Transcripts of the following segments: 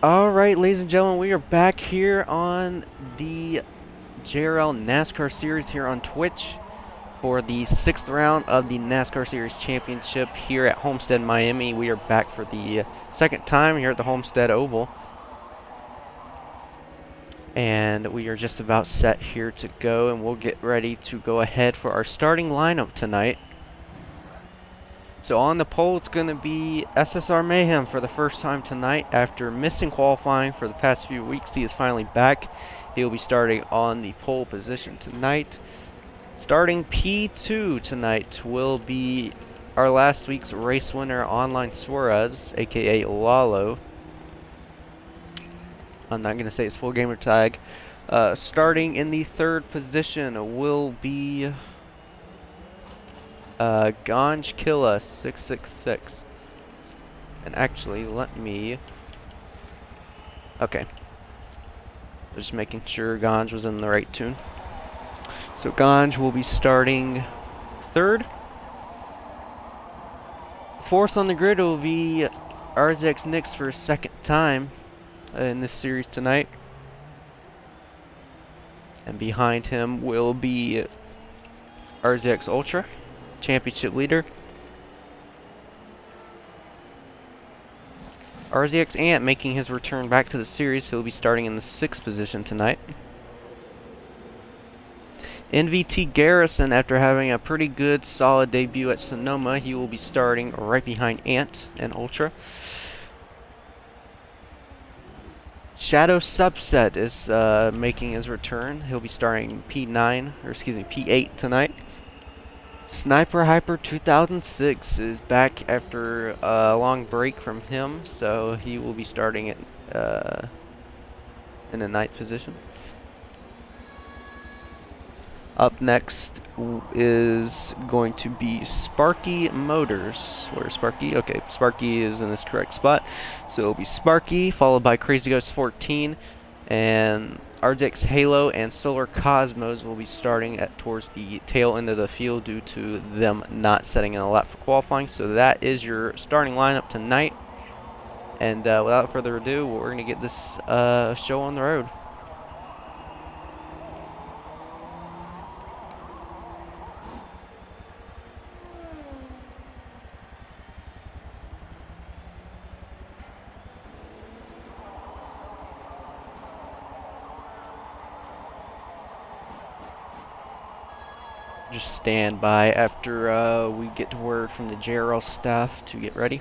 Alright, ladies and gentlemen, we are back here on the JRL NASCAR Series here on Twitch for the 6th round of the NASCAR Series Championship here at Homestead, Miami. We are back for the second time here at the Homestead Oval. And we are just about set here to go, and we'll get ready to go ahead for our starting lineup tonight. So on the pole, it's going to be SSR Mayhem for the first time tonight. After missing qualifying for the past few weeks, he is finally back. He'll be starting on the pole position tonight. Starting P2 tonight will be our last week's race winner, Online Suarez, aka Lalo. I'm not going to say his full gamer tag. Starting in the third position will be Ganj Killa 666. And actually, let me... Okay. Just making sure Ganj was in the right tune. So Ganj will be starting third. Fourth on the grid will be RZX Nix for a second time in this series tonight. And behind him will be RZX Ultra, championship leader. RZX Ant making his return back to the series. He'll be starting in the 6th position tonight. NVT Garrison, after having a pretty good, solid debut at Sonoma, he will be starting right behind Ant and Ultra. Shadow Subset is making his return. He'll be starting P8 tonight. Sniper Hyper 2006 is back after a long break from him, so he will be starting it in the 9th position. Up next is going to be Sparky Motors. Where's Sparky? Okay, Sparky is in this correct spot. So it'll be Sparky, followed by Crazy Ghost 14, and RZX Halo and Solar Cosmos will be starting towards the tail end of the field due to them not setting in a lap for qualifying. So that is your starting lineup tonight. And without further ado, we're going to get this show on the road. Just stand by after we get word from the JRL staff to get ready.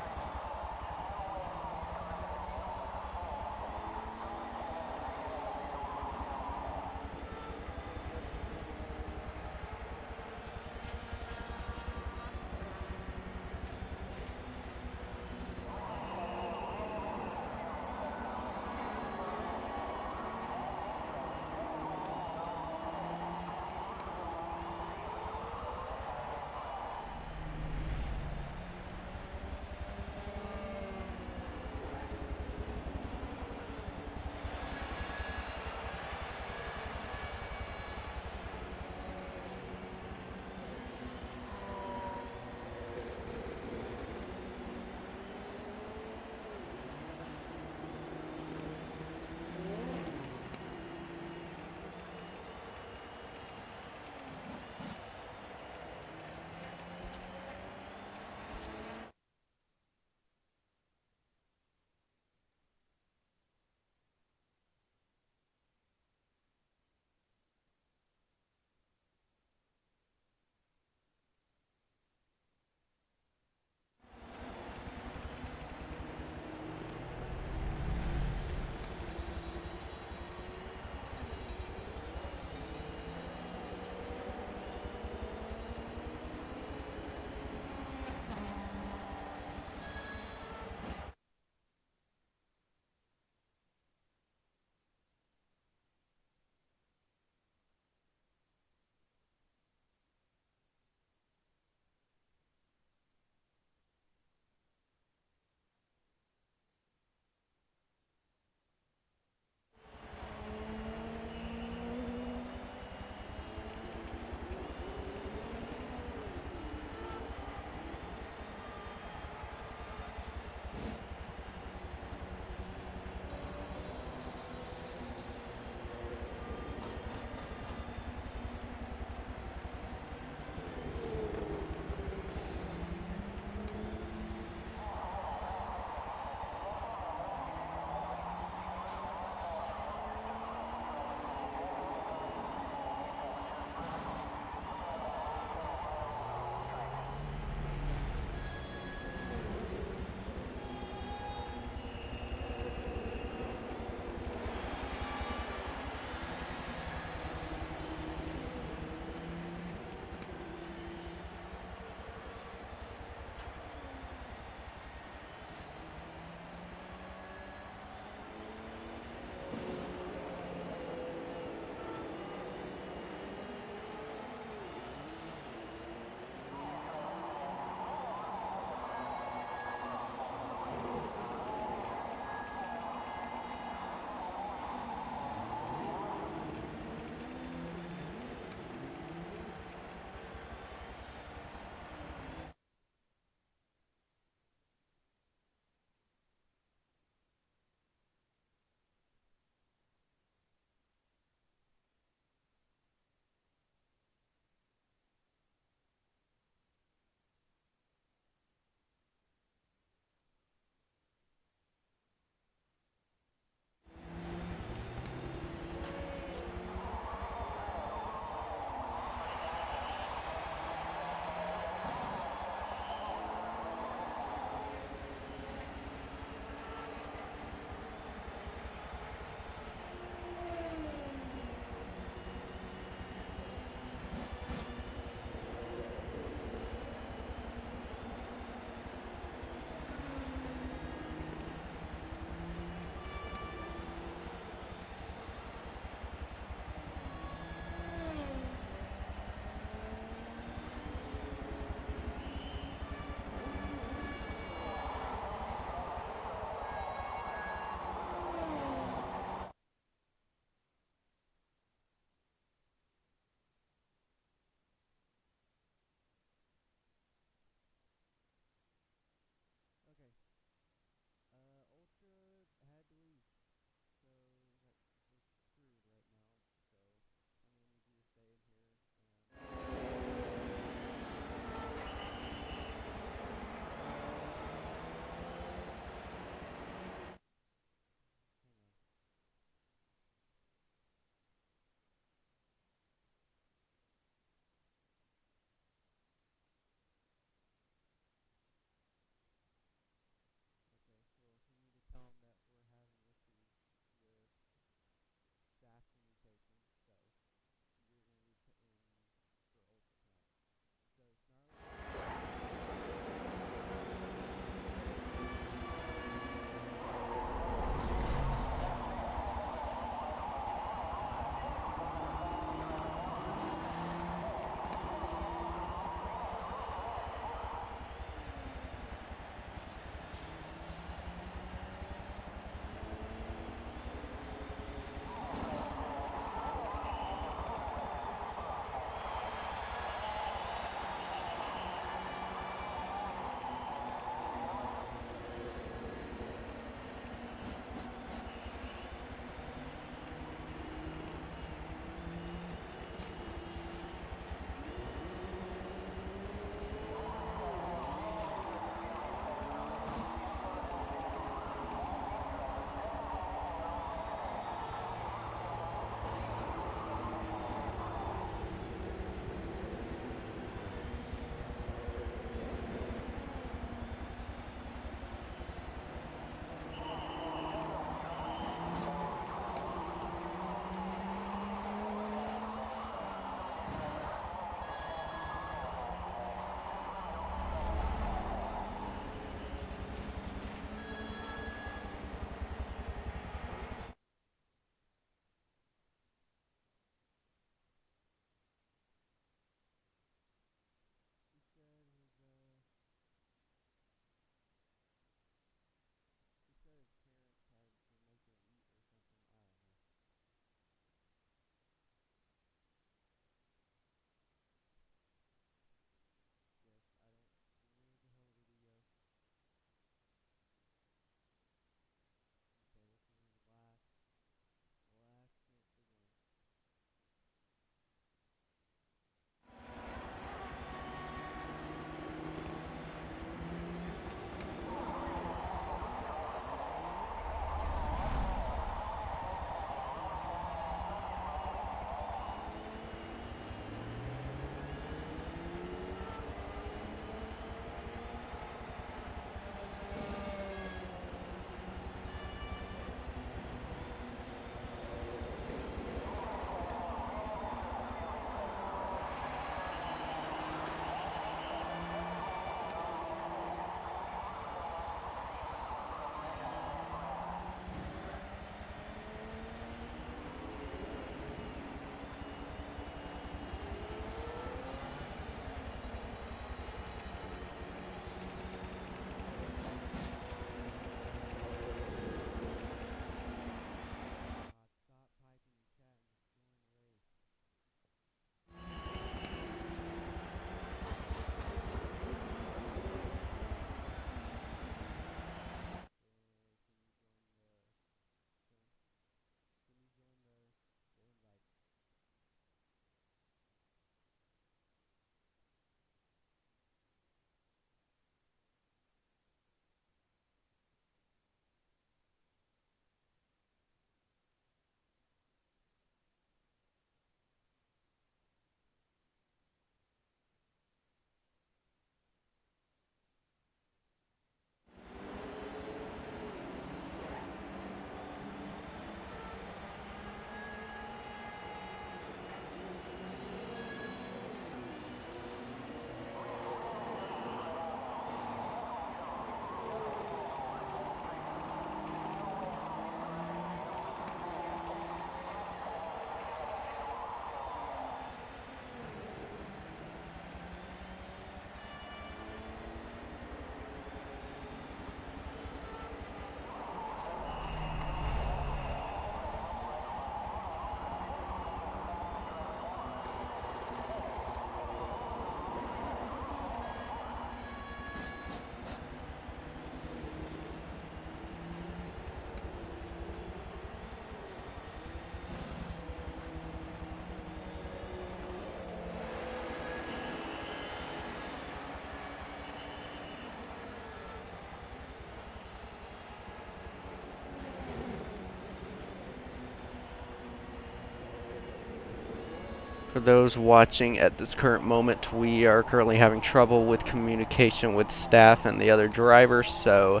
For those watching at this current moment, we are currently having trouble with communication with staff and the other drivers, so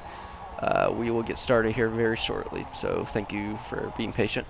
we will get started here very shortly. So thank you for being patient.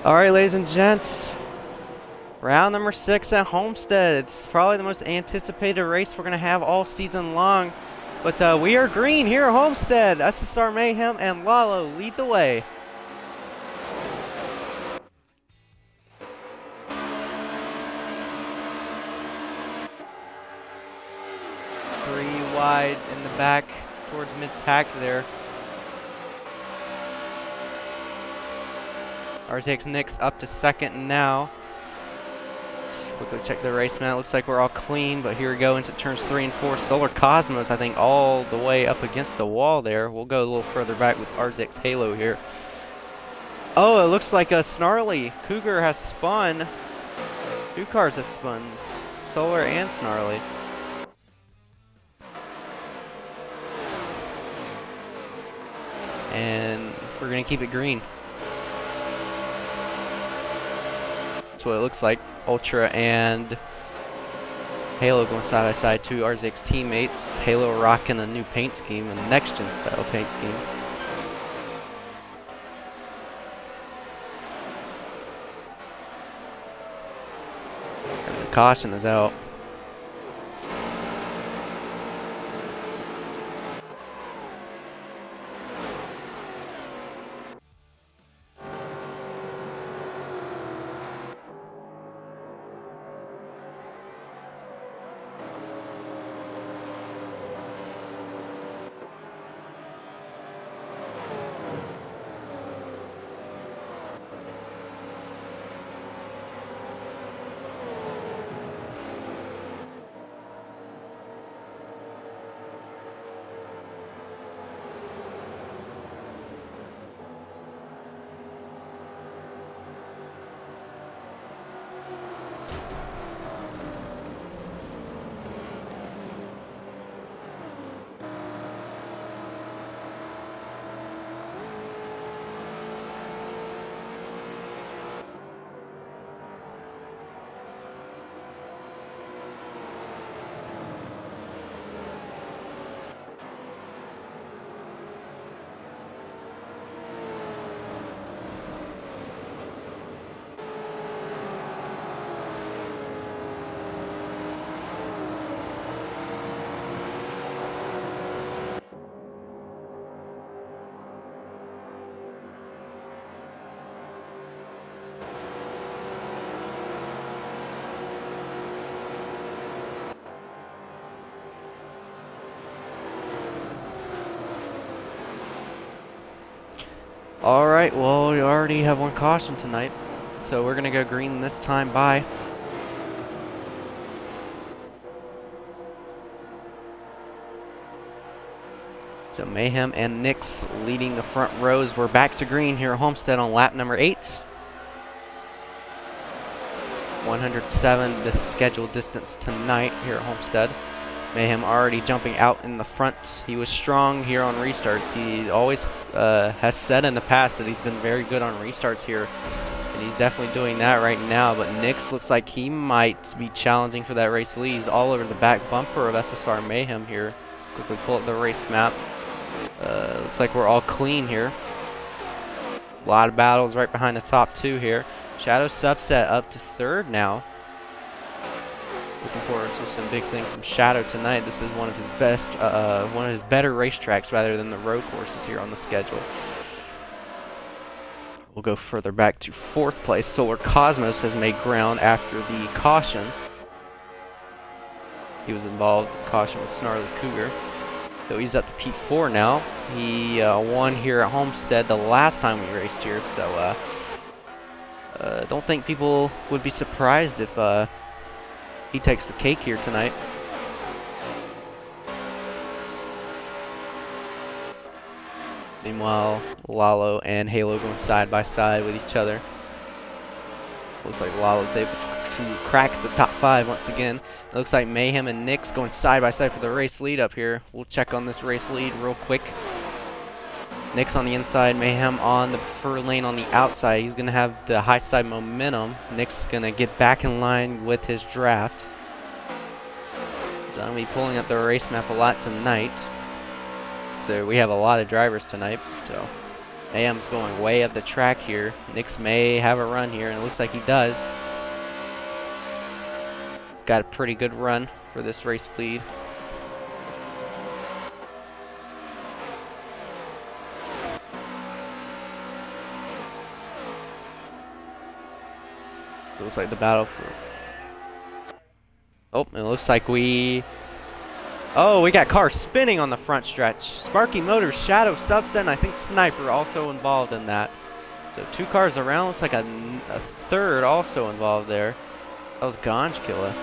Alright, ladies and gents. Round number 6 at Homestead. It's probably the most anticipated race we're going to have all season long. But we are green here at Homestead. SSR Mayhem and Lalo lead the way. Three wide in the back towards mid-pack there. RTX Nick's up to second now. Quickly check the race map. Looks like we're all clean, but here we go into turns 3 and 4. Solar Cosmos, I think, all the way up against the wall there. We'll go a little further back with RTX Halo here. Oh, it looks like a Snarly Cougar has spun. Two cars have spun. Solar and Snarly. And we're going to keep it green. That's what it looks like. Ultra and Halo going side by side, two RZX teammates. Halo rocking a new paint scheme, a next-gen style paint scheme. And the caution is out. Alright, well, we already have one caution tonight, so we're going to go green this time. Bye. So Mayhem and Nix leading the front rows. We're back to green here at Homestead on lap number 8. 107 the scheduled distance tonight here at Homestead. Mayhem already jumping out in the front. He was strong here on restarts. He always has said in the past that he's been very good on restarts here, and he's definitely doing that right now. But Nix looks like he might be challenging for that race lead. He's all over the back bumper of SSR Mayhem here. Quickly pull up the race map. Looks like we're all clean here. A lot of battles right behind the top two here. Shadow Subset up to third now. Looking forward to some big things from Shadow tonight. This is one of his best, one of his better racetracks rather than the road courses here on the schedule. We'll go further back to fourth place. Solar Cosmos has made ground after the caution. He was involved in caution with Snarly Cougar. So he's up to P4 now. He won here at Homestead the last time we raced here. So don't think people would be surprised if he takes the cake here tonight. Meanwhile, Lalo and Halo going side by side with each other. Looks like Lalo's able to crack the top 5 once again. It looks like Mayhem and Nix going side by side for the race lead up here. We'll check on this race lead real quick. Nix on the inside, Mayhem on the preferred lane on the outside. He's going to have the high side momentum. Nix going to get back in line with his draft. So I'm going to be pulling up the race map a lot tonight. So we have a lot of drivers tonight. So AM's going way up the track here. Nix may have a run here, and it looks like he does. He's got a pretty good run for this race lead. So it looks like the battle for... Oh, it looks like we... Oh, we got cars spinning on the front stretch. Sparky Motors, Shadow, Subset, and I think Sniper also involved in that. So 2 cars around. Looks like a third also involved there. That was Ganj Killer.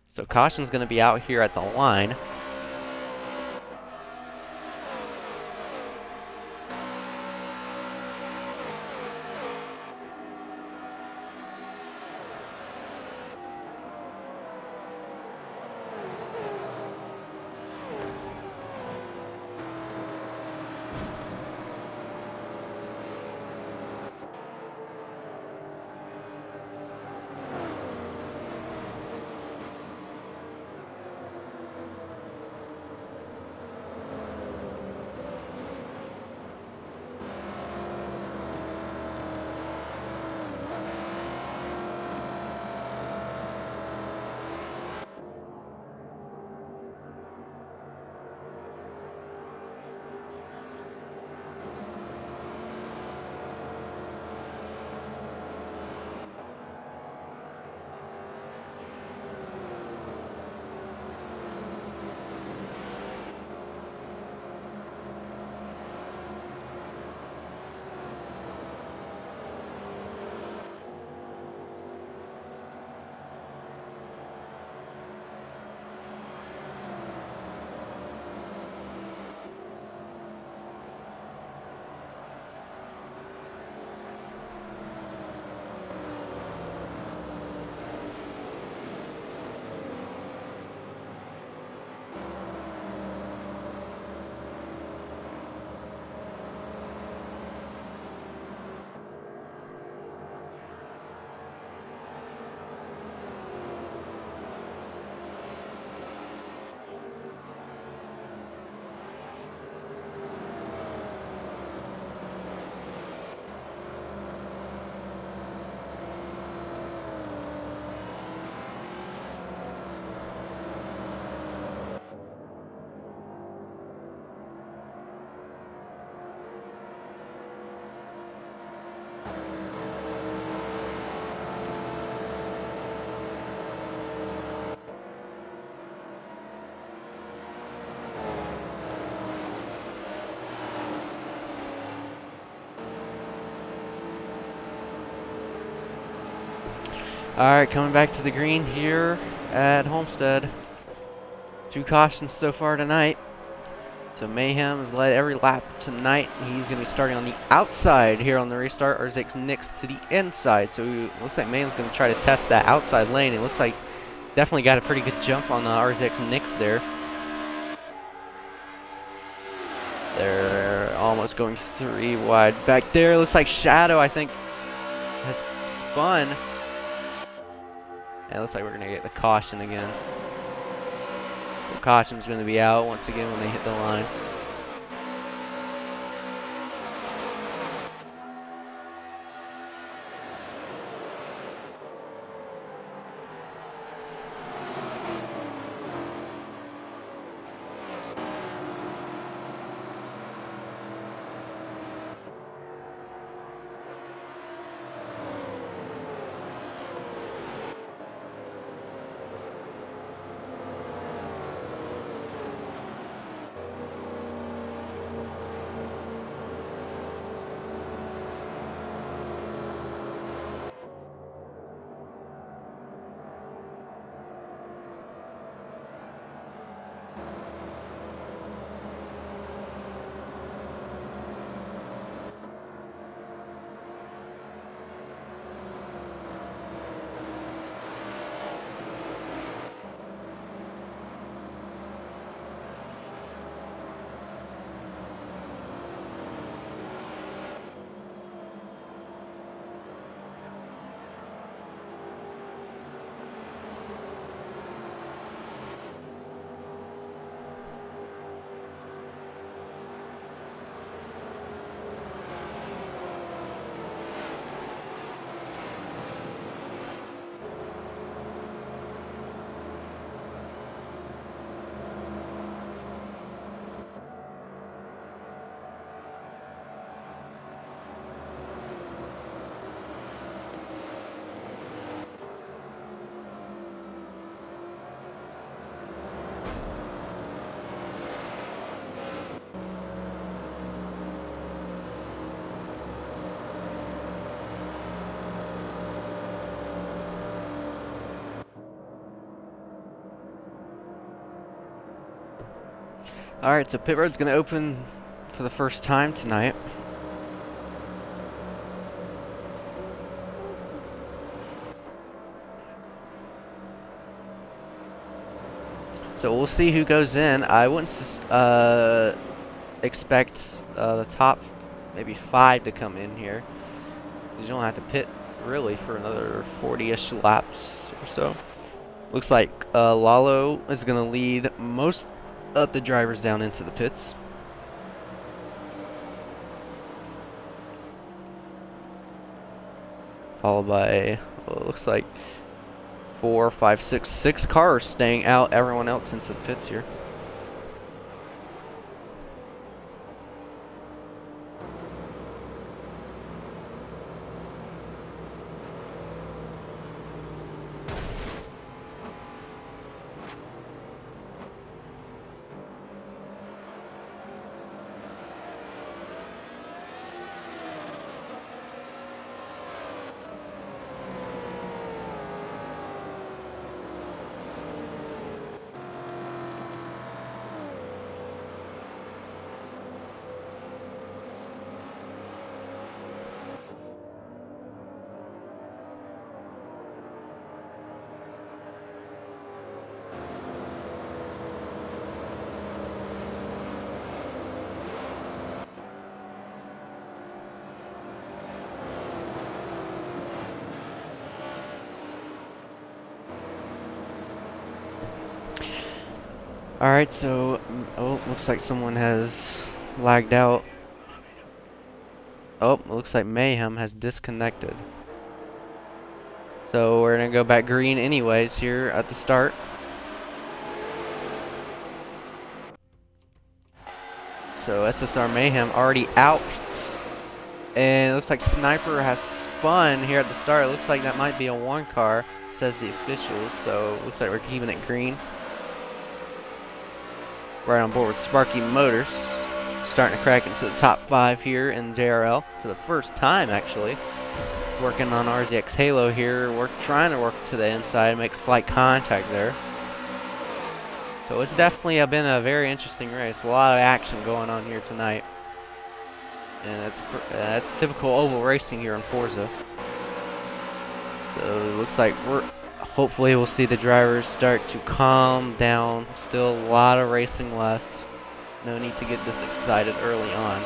So caution's going to be out here at the line. Alright, coming back to the green here at Homestead. 2 cautions so far tonight. So Mayhem has led every lap tonight. He's going to be starting on the outside here on the restart. RZX Nix to the inside. So it looks like Mayhem's going to try to test that outside lane. It looks like definitely got a pretty good jump on the RZX Nix there. They're almost going 3 wide. Back there, looks like Shadow, I think, has spun. And it looks like we're going to get the caution again. So caution's going to be out once again when they hit the line. Alright, so pit road's going to open for the first time tonight. So we'll see who goes in. I wouldn't expect the top maybe 5 to come in here. You don't have to pit really for another 40-ish laps or so. Looks like Lalo is going to lead most of the drivers down into the pits. Followed by, well, it looks like 4, 5, 6 cars staying out, everyone else into the pits here. Alright, so, oh, looks like someone has lagged out. Oh, looks like Mayhem has disconnected. So we're going to go back green anyways here at the start. So SSR Mayhem already out. And it looks like Sniper has spun here at the start. It looks like that might be a 1 car, says the officials. So it looks like we're keeping it green. Right on board with Sparky Motors. Starting to crack into the top 5 here in JRL for the first time, actually. Working on RZX Halo here. Trying to work to the inside, make slight contact there. So it's definitely been a very interesting race. A lot of action going on here tonight. And that's typical oval racing here in Forza. So it looks like hopefully we'll see the drivers start to calm down. Still a lot of racing left. No need to get this excited early on.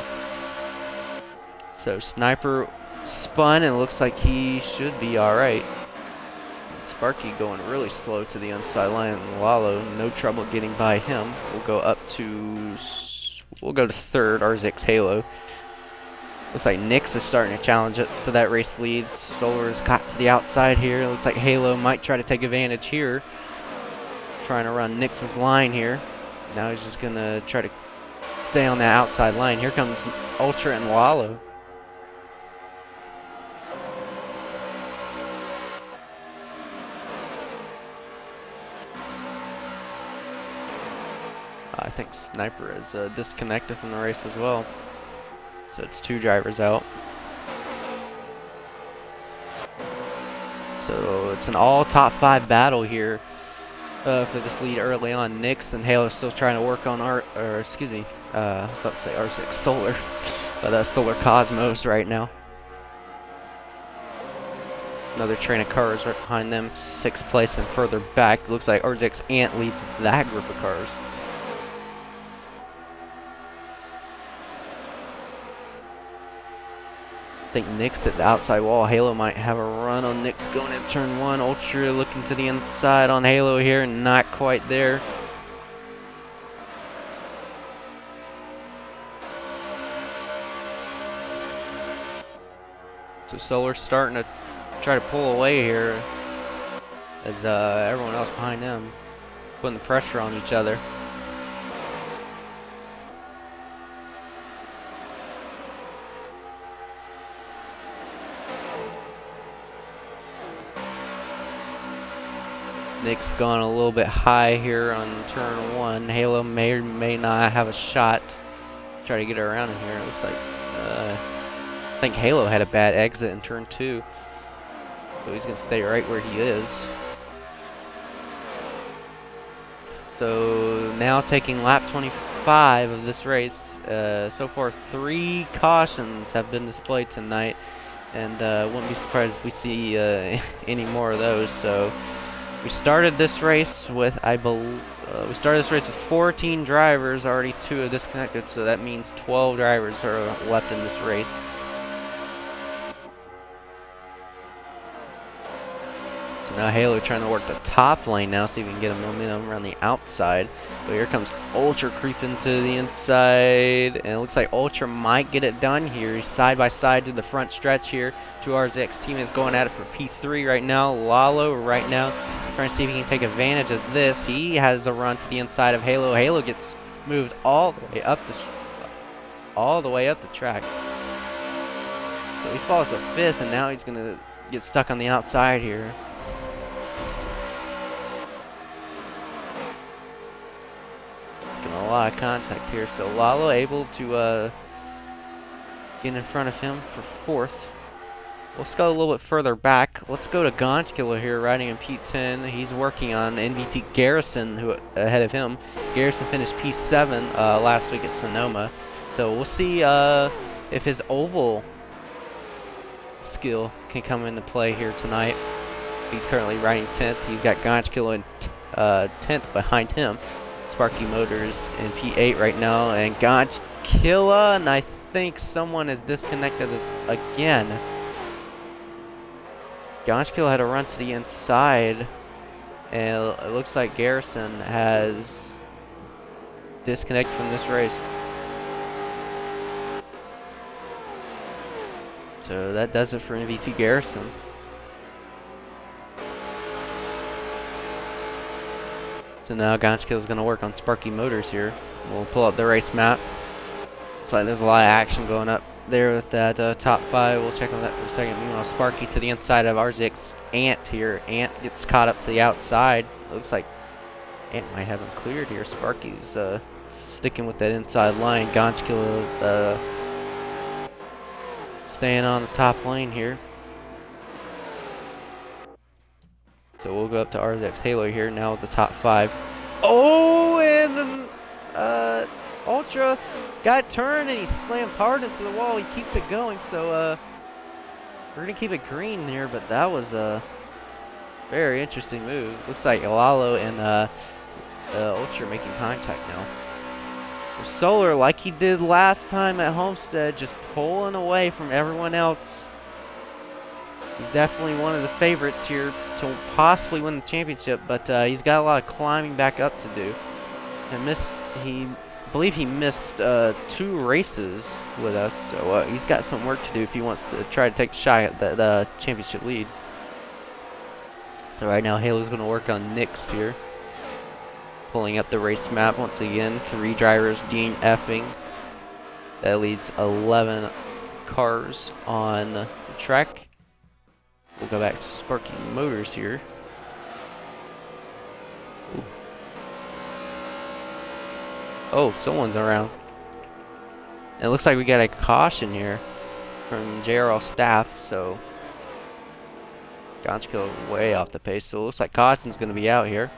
So Sniper spun and looks like he should be alright. Sparky going really slow to the inside line. Lalo, no trouble getting by him. We'll go to 3rd, RZX Halo. Looks like Nix is starting to challenge it for that race lead. Solar's got to the outside here. Looks like Halo might try to take advantage here. Trying to run Nix's line here. Now he's just going to try to stay on that outside line. Here comes Ultra and Lalo. I think Sniper is disconnected from the race as well. So it's 2 drivers out. So it's an all top 5 battle here for this lead early on. Nix and Halo still trying to work on I was about to say R6 Solar, but Solar Cosmos right now. Another train of cars right behind them, 6th place and further back. Looks like RZX Ant leads that group of cars. I think Nick's at the outside wall. Halo might have a run on Nick's going in turn 1. Ultra looking to the inside on Halo here, not quite there. So Solar's starting to try to pull away here as everyone else behind them putting the pressure on each other. Nick's gone a little bit high here on turn 1. Halo may or may not have a shot. Try to get her around in here. It looks like I think Halo had a bad exit in turn 2. So he's going to stay right where he is. So now taking lap 24. 5 of this race. So far, 3 cautions have been displayed tonight, and wouldn't be surprised if we see any more of those. So we started this race with, we started this race with 14 drivers. Already 2 are disconnected, so that means 12 drivers are left in this race. So now Halo trying to work the top lane now, see if we can get a momentum around the outside. But here comes Ultra creeping to the inside, and it looks like Ultra might get it done here. He's side by side to the front stretch here. 2RZX teammates going at it for P3 right now. Lalo right now trying to see if he can take advantage of this. He has a run to the inside of Halo. Halo gets moved all the way up the track. So he falls to 5th, and now he's gonna get stuck on the outside here. A lot of contact here, so Lalo able to get in front of him for 4th. Let's go a little bit further back. Let's go to Gonch Killer here, riding in P10. He's working on NVT Garrison, who ahead of him. Garrison finished P7 last week at Sonoma, so we'll see if his oval skill can come into play here tonight. He's currently riding 10th. He's got Gonch Killer in 10th behind him. Sparky Motors in P8 right now, and Gonch Killa, and I think someone has disconnected this again. Gonch Killa had a run to the inside, and it looks like Garrison has disconnected from this race. So that does it for NVT Garrison. So now Gonch Killa is going to work on Sparky Motors here. We'll pull up the race map. Looks like there's a lot of action going up there with that top 5. We'll check on that for a second. Meanwhile, Sparky to the inside of RZX Ant here. Ant gets caught up to the outside. Looks like Ant might have him cleared here. Sparky's sticking with that inside line. Gonch Killa staying on the top lane here. So we'll go up to RZX Halo here now with the top 5. Oh, and Ultra got turned and he slams hard into the wall. He keeps it going, so we're going to keep it green here, but that was a very interesting move. Looks like Lalo and Ultra making contact now. So Solar, like he did last time at Homestead, just pulling away from everyone else. He's definitely one of the favorites here to possibly win the championship, but he's got a lot of climbing back up to do. I believe he missed 2 races with us, so he's got some work to do if he wants to try to take a shot at the championship lead. So right now, Halo's going to work on Nix here. Pulling up the race map once again. 3 drivers DNFing. That leads 11 cars on the track. We'll go back to Sparky Motors here. Ooh. Oh, someone's around. And it looks like we got a caution here from JRL staff, so Gonch Killa way off the pace. So it looks like caution's going to be out here.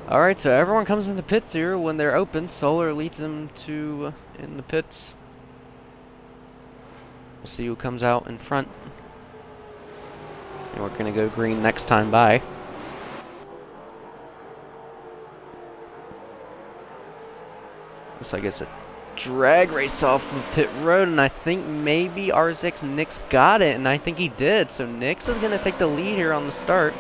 Alright, so everyone comes in the pits here when they're open. Solar leads them to in the pits. We'll see who comes out in front. And we're going to go green next time by. Looks like it's a drag race off of pit road, and I think maybe R6 Nix got it, and I think he did. So Nix is going to take the lead here on the start.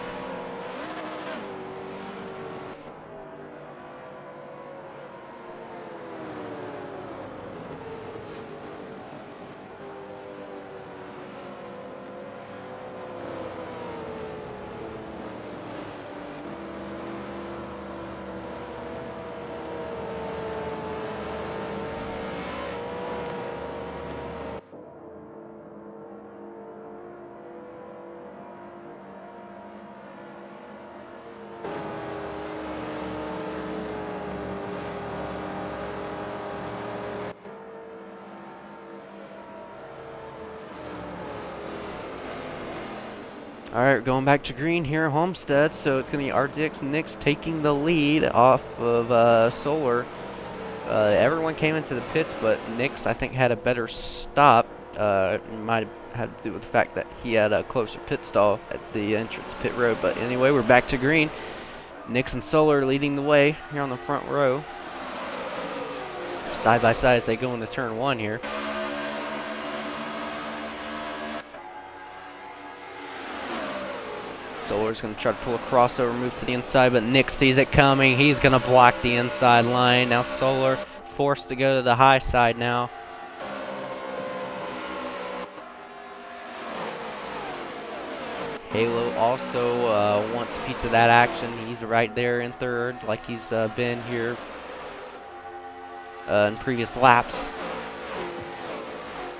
Alright, going back to green here, Homestead, so it's going to be RDX Nix taking the lead off of Solar. Everyone came into the pits, but Nix, I think, had a better stop. It might have had to do with the fact that he had a closer pit stall at the entrance of pit road. But anyway, we're back to green. Nix and Solar leading the way here on the front row. Side by side as they go into turn one here. Solar's going to try to pull a crossover move to the inside, but Nix sees it coming. He's going to block the inside line. Now Solar forced to go to the high side now. Halo also wants a piece of that action. He's right there in third, like he's been here in previous laps.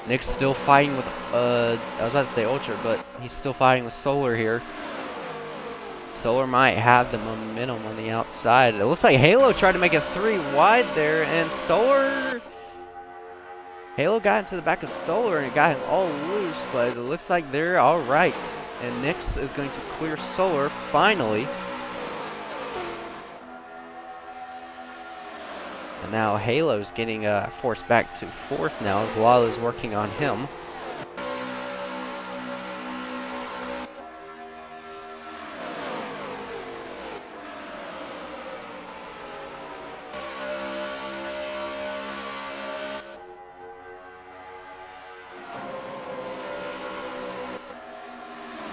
Nix still fighting with, I was about to say Ultra, but he's still fighting with Solar here. Solar might have the momentum on the outside. It looks like Halo tried to make it 3 wide there, and Halo got into the back of Solar and it got him all loose, but it looks like they're all right. And Nix is going to clear Solar finally. And now Halo's getting forced back to fourth now. Lalo's working on him.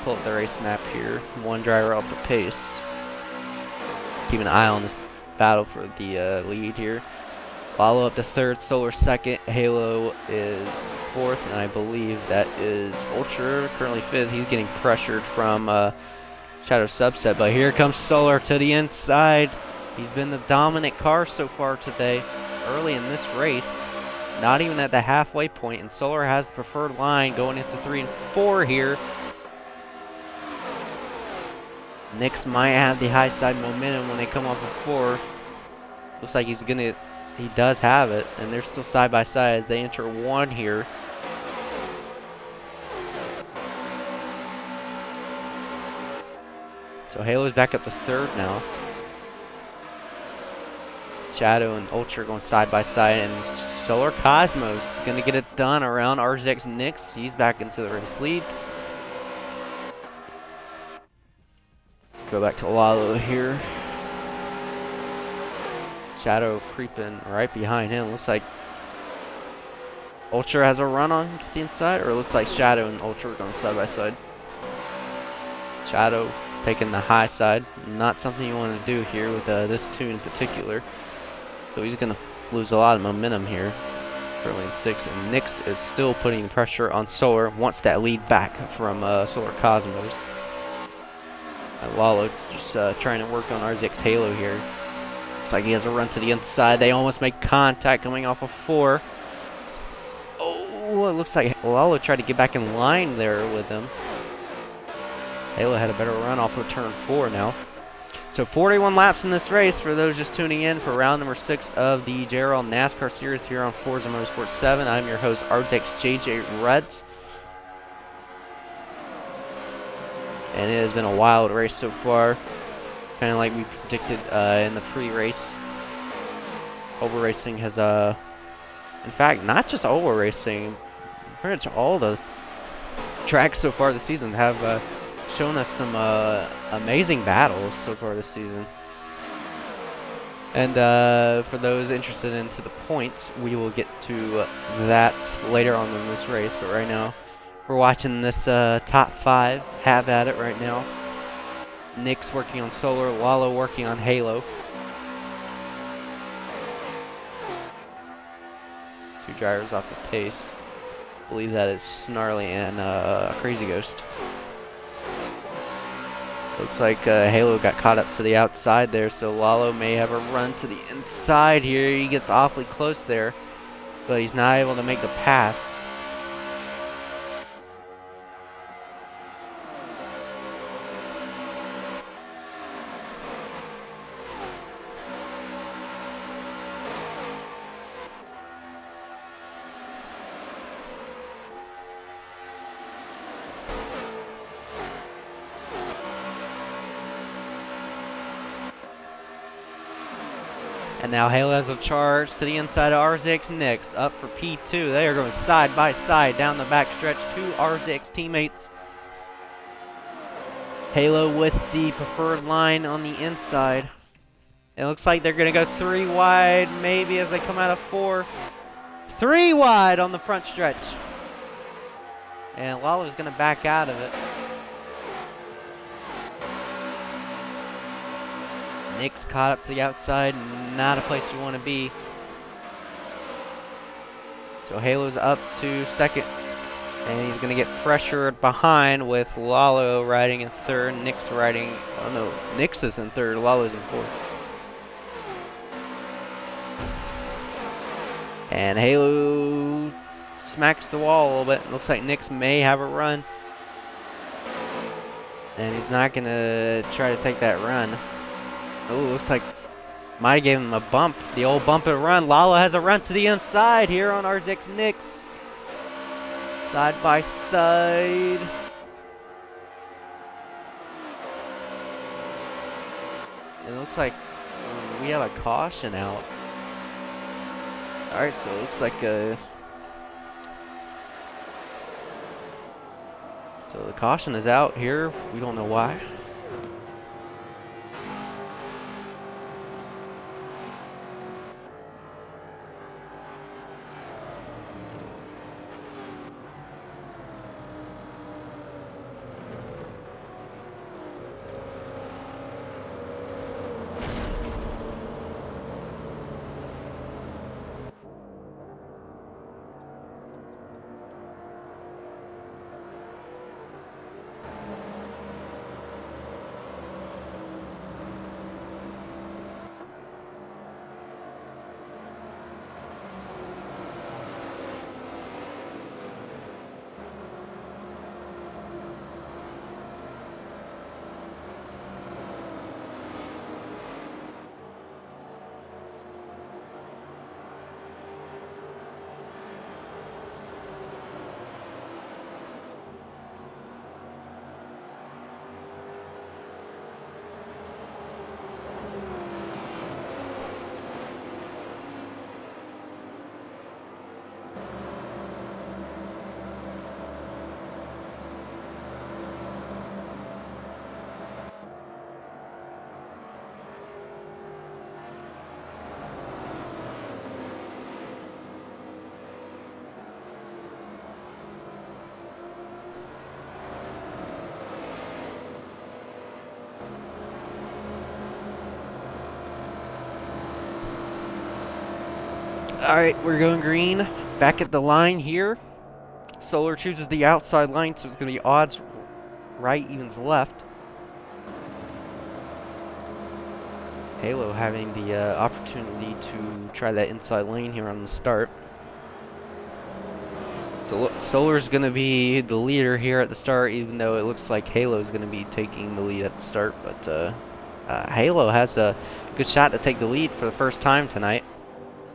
Pull up the race map here. One driver up the pace. Keep an eye on this battle for the lead here. Lalo up to third, Solar second, Halo is fourth, and I believe that is Ultra currently fifth. He's getting pressured from Shadow Subset, but here comes Solar to the inside. He's been the dominant car so far today, early in this race. Not even at the halfway point, and Solar has the preferred line going into 3 and 4 here. Nix might have the high side momentum when they come off of 4. Looks like he does have it, and they're still side by side as they enter 1 here. So Halo's back up to third now. Shadow and Ultra going side by side, and Solar Cosmos is going to get it done around RZX Nix. He's back into the race lead. Go back to Lalo here. Shadow creeping right behind him. Looks like Ultra has a run on to the inside, or it looks like Shadow and Ultra are going side by side. Shadow taking the high side. Not something you want to do here with this tune in particular. So he's going to lose a lot of momentum here. Currently in 6th, and Nix is still putting pressure on Solar. Wants that lead back from Solar Cosmos. Lalo just trying to work on RZX Halo here. Looks like he has a run to the inside. They almost make contact coming off of 4. Oh, it looks like Lalo tried to get back in line there with him. Halo had a better run off of turn 4 now. So 41 laps in this race for those just tuning in for round number 6 of the JRL NASCAR series here on Forza Motorsport 7. I'm your host, RZX JJ Reds. And it has been a wild race so far. kind of like we predicted in the pre-race. Oval Racing has, in fact, not just Oval Racing, pretty much all the tracks so far this season have shown us some amazing battles so far this season. And for those interested into the points, we will get to that later on in this race. But right now, we're watching this top 5 have at it right now. Nick's working on Solar, Lalo working on Halo. 2 drivers off the pace. I believe that is Snarly and Crazy Ghost. Looks like Halo got caught up to the outside there, so Lalo may have a run to the inside here. He gets awfully close there, but he's not able to make the pass. And now Halo has a charge to the inside of RZX Nix, up for P2. They are going side by side down the back stretch. 2 RZX teammates. Halo with the preferred line on the inside. It looks like they're going to go 3 wide, maybe as they come out of 4. 3 wide on the front stretch. And Lalo's going to back out of it. Nick's caught up to the outside, not a place you want to be. So Halo's up to second, and he's going to get pressured behind with Lalo riding in third, Nick's riding, oh no, Nick's is in third, Lalo's in fourth. And Halo smacks the wall a little bit. Looks like Nick's may have a run. And he's not going to try to take that run. Oh, looks like might have given him a bump. The old bump and run. Lalo has a run to the inside here on RZX Nix. Side by side. It looks like we have a caution out. Alright, so it looks like so the caution is out here. We don't know why. Alright, we're going green. Back at the line here. Solar chooses the outside line, so it's going to be odds right, evens left. Halo having the opportunity to try that inside lane here on the start. So Solar's going to be the leader here at the start, even though it looks like Halo's going to be taking the lead at the start. But Halo has a good shot to take the lead for the first time tonight.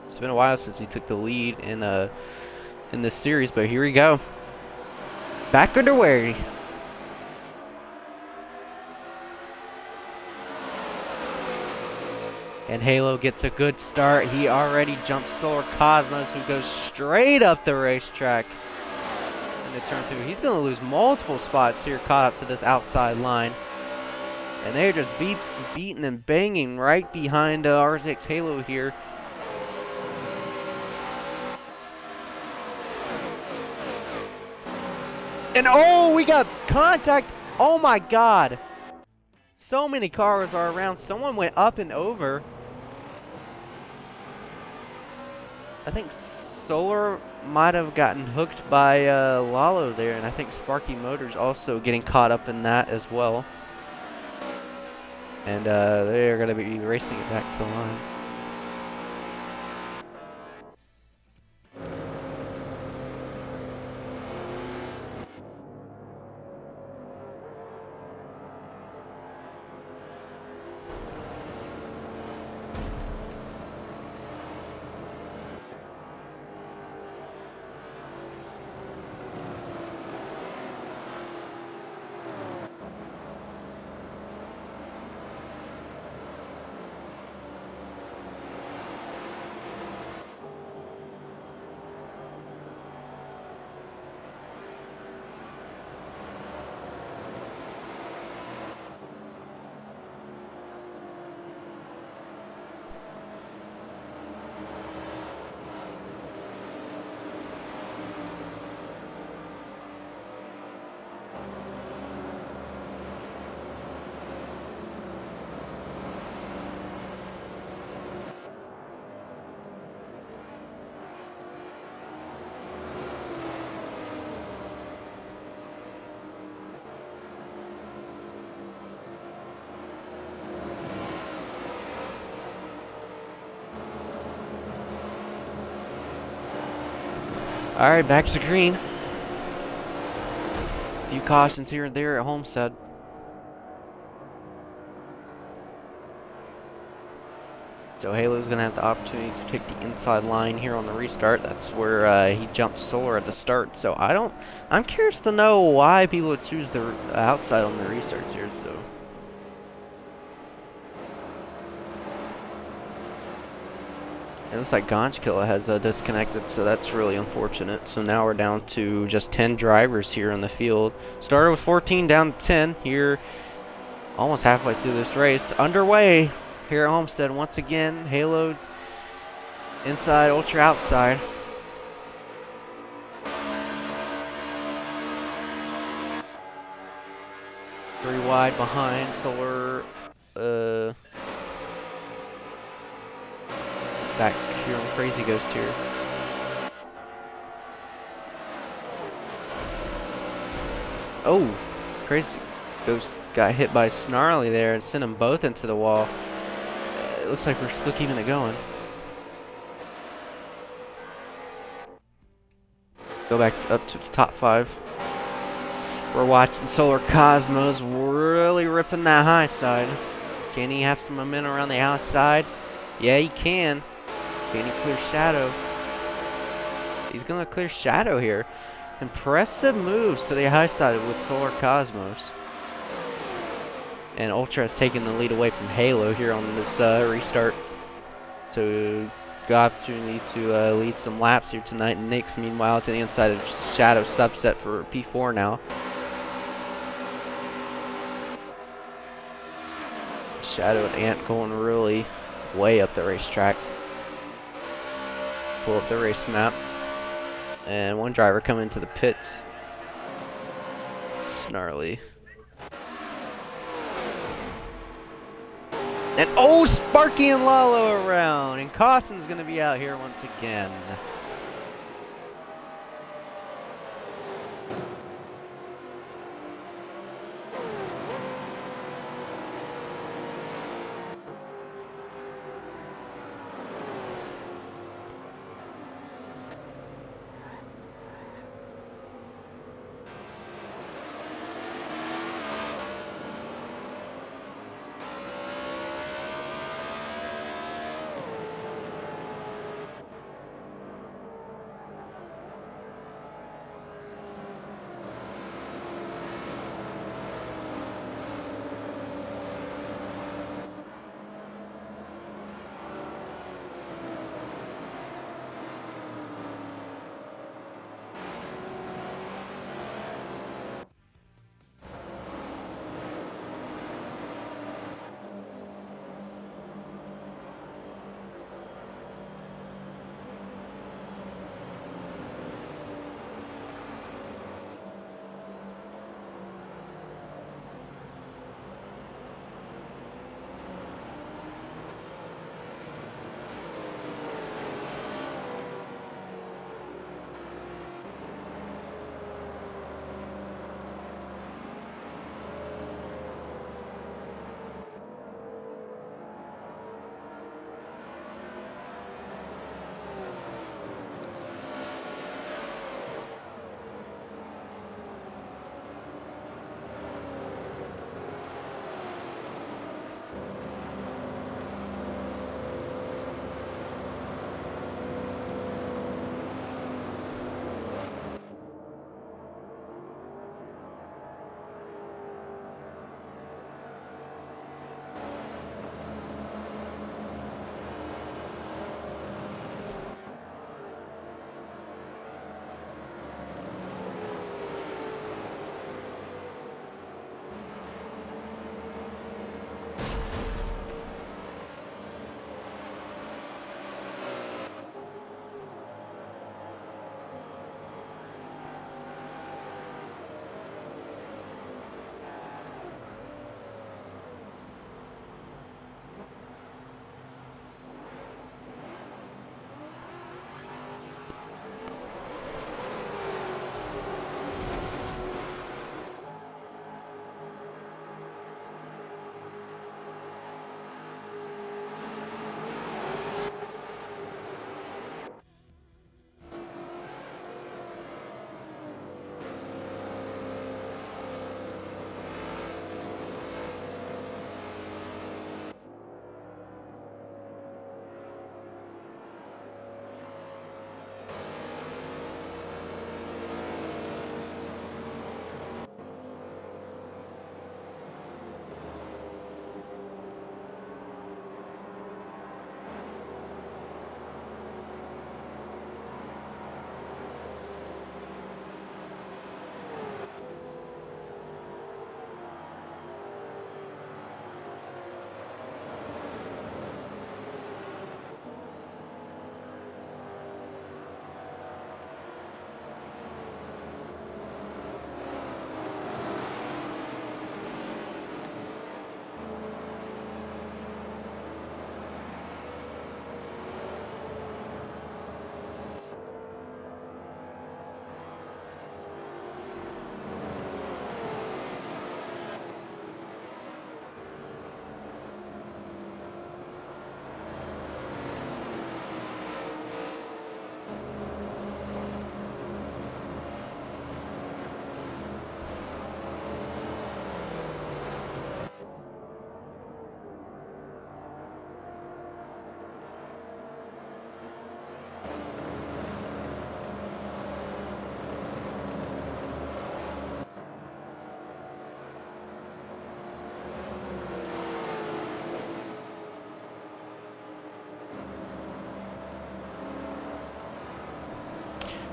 It's been a while since he took the lead in this series, but here we go. Back underway. And Halo gets a good start. He already jumps Solar Cosmos, who goes straight up the racetrack into turn 2. He's going to lose multiple spots here, caught up to this outside line. And they're just beating and banging right behind RZX Halo here. And oh, we got contact. Oh my God. So many cars are around. Someone went up and over. I think Solar might have gotten hooked by Lalo there, and I think Sparky Motors also getting caught up in that as well. And they're going to be racing it back to the line. All right, back to green. A few cautions here and there at Homestead. So Halo's going to have the opportunity to take the inside line here on the restart. That's where he jumped Solar at the start. So I'm curious to know why people would choose the outside on the restarts here. So it looks like Ganjkilla has disconnected, so that's really unfortunate. So now we're down to just 10 drivers here in the field. Started with 14, down to 10 here, almost halfway through this race. Underway here at Homestead once again. Halo inside, Ultra outside. Three wide behind. Solar back here on Crazy Ghost here. Oh, Crazy Ghost got hit by Snarly there and sent them both into the wall. It looks like we're still keeping it going. Go back up to the top 5. We're watching Solar Cosmos really ripping that high side. Can he have some momentum around the outside? Yeah, he can. Can he clear Shadow? He's going to clear Shadow here. Impressive moves to the high side with Solar Cosmos. And Ultra has taken the lead away from Halo here on this restart. So, got opportunity to lead some laps here tonight. And Nick's, meanwhile, to the inside of Shadow subset for P4 now. Shadow and Ant going really way up the racetrack. Pull up the race map. And one driver coming into the pits. Snarly. And oh, Sparky and Lalo around. And Costin's going to be out here once again.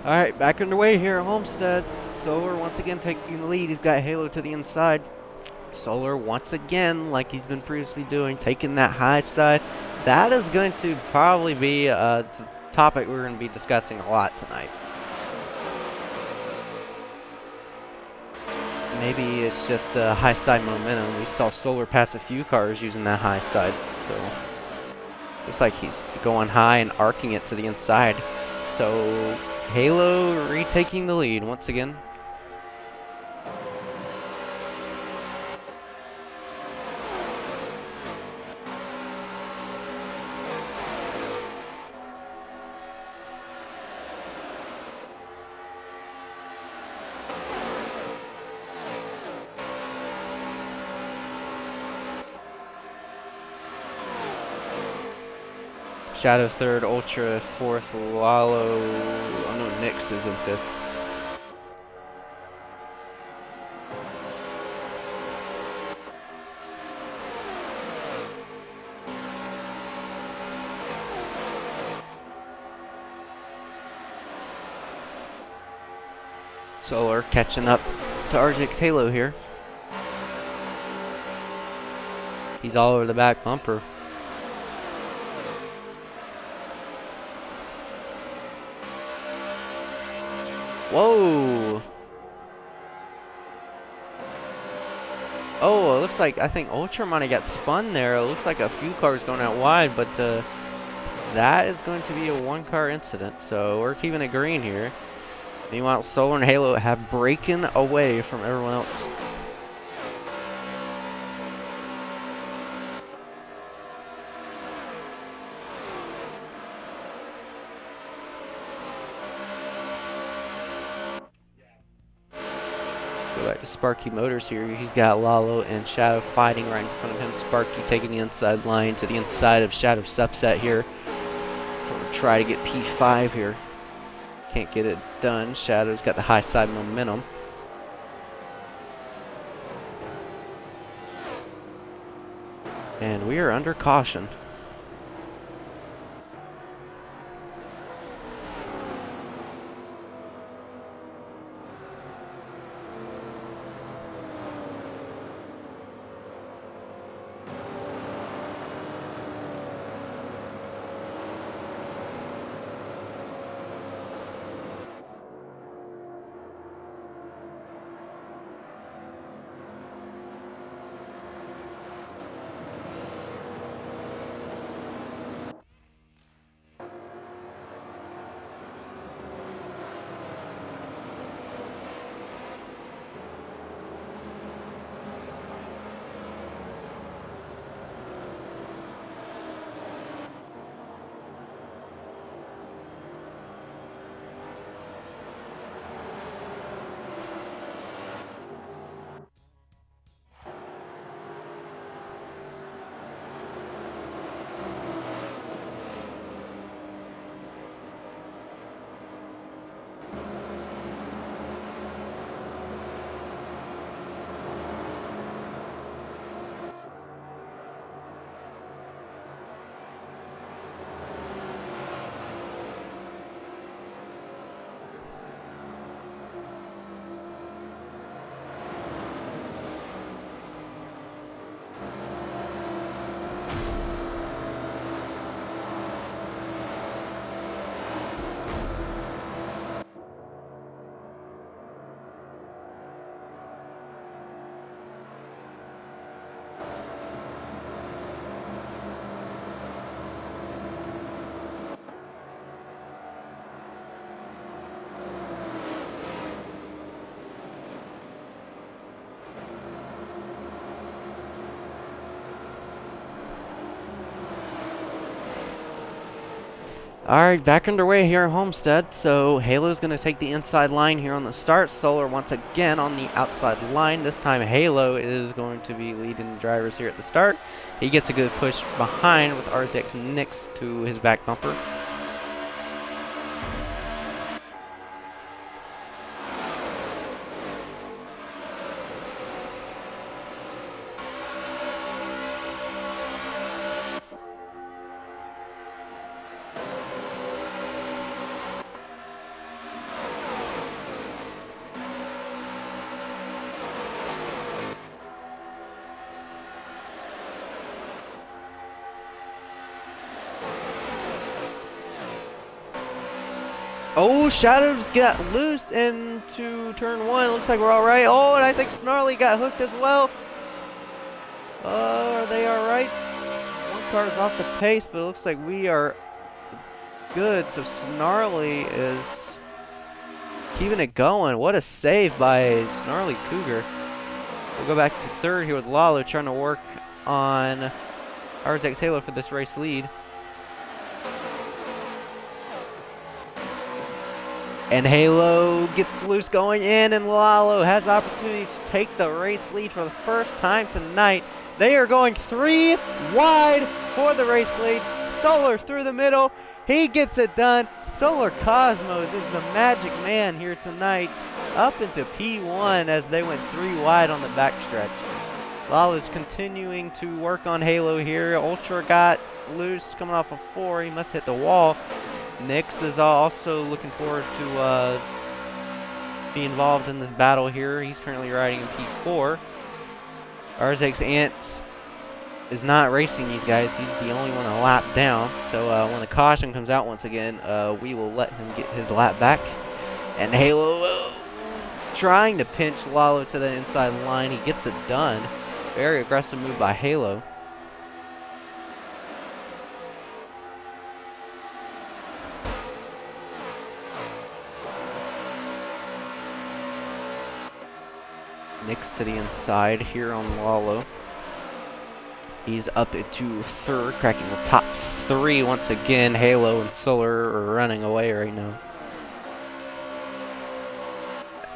Alright, back underway here at Homestead. Solar once again taking the lead. He's got Halo to the inside. Solar once again, like he's been previously doing, taking that high side. That is going to probably be a topic we're going to be discussing a lot tonight. Maybe it's just the high side momentum. We saw Solar pass a few cars using that high side, so looks like he's going high and arcing it to the inside. So Halo retaking the lead once again. Shadow third, Ultra fourth, Lalo. Oh no, Nix is in fifth. Solar catching up to RJX Halo here. He's all over the back bumper. Whoa! Oh, it looks like, I think Ultra might have got spun there. It looks like a few cars going out wide, but that is going to be a one-car incident, so we're keeping it green here. Meanwhile, Solar and Halo have breaking away from everyone else. Go back to Sparky Motors here. He's got Lalo and Shadow fighting right in front of him. Sparky taking the inside line to the inside of Shadow's subset here. For try to get P5 here. Can't get it done. Shadow's got the high side momentum. And we are under caution. Alright, back underway here at Homestead. So Halo's going to take the inside line here on the start. Solar once again on the outside line. This time Halo is going to be leading the drivers here at the start. He gets a good push behind with RZX Nix to his back bumper. Oh, Shadows got loose into turn 1. Looks like we're all right. Oh, and I think Snarly got hooked as well. Are they all right? One car's off the pace, but it looks like we are good. So Snarly is keeping it going. What a save by Snarly Cougar. We'll go back to third here with Lalo trying to work on RZX Halo for this race lead. And Halo gets loose going in, and Lalo has the opportunity to take the race lead for the first time tonight. They are going 3 wide for the race lead. Solar through the middle. He gets it done. Solar Cosmos is the magic man here tonight. Up into P1 as they went 3 wide on the backstretch. Lalo's continuing to work on Halo here. Ultra got loose coming off of 4. He must hit the wall. Nix is also looking forward to be involved in this battle here. He's currently riding in P4. RZX Ant is not racing these guys. He's the only one a lap down. So when the caution comes out once again, we will let him get his lap back. And Halo trying to pinch Lalo to the inside line. He gets it done. Very aggressive move by Halo. Nix to the inside here on Lalo. He's up into third, cracking the top 3 once again. Halo and Solar are running away right now.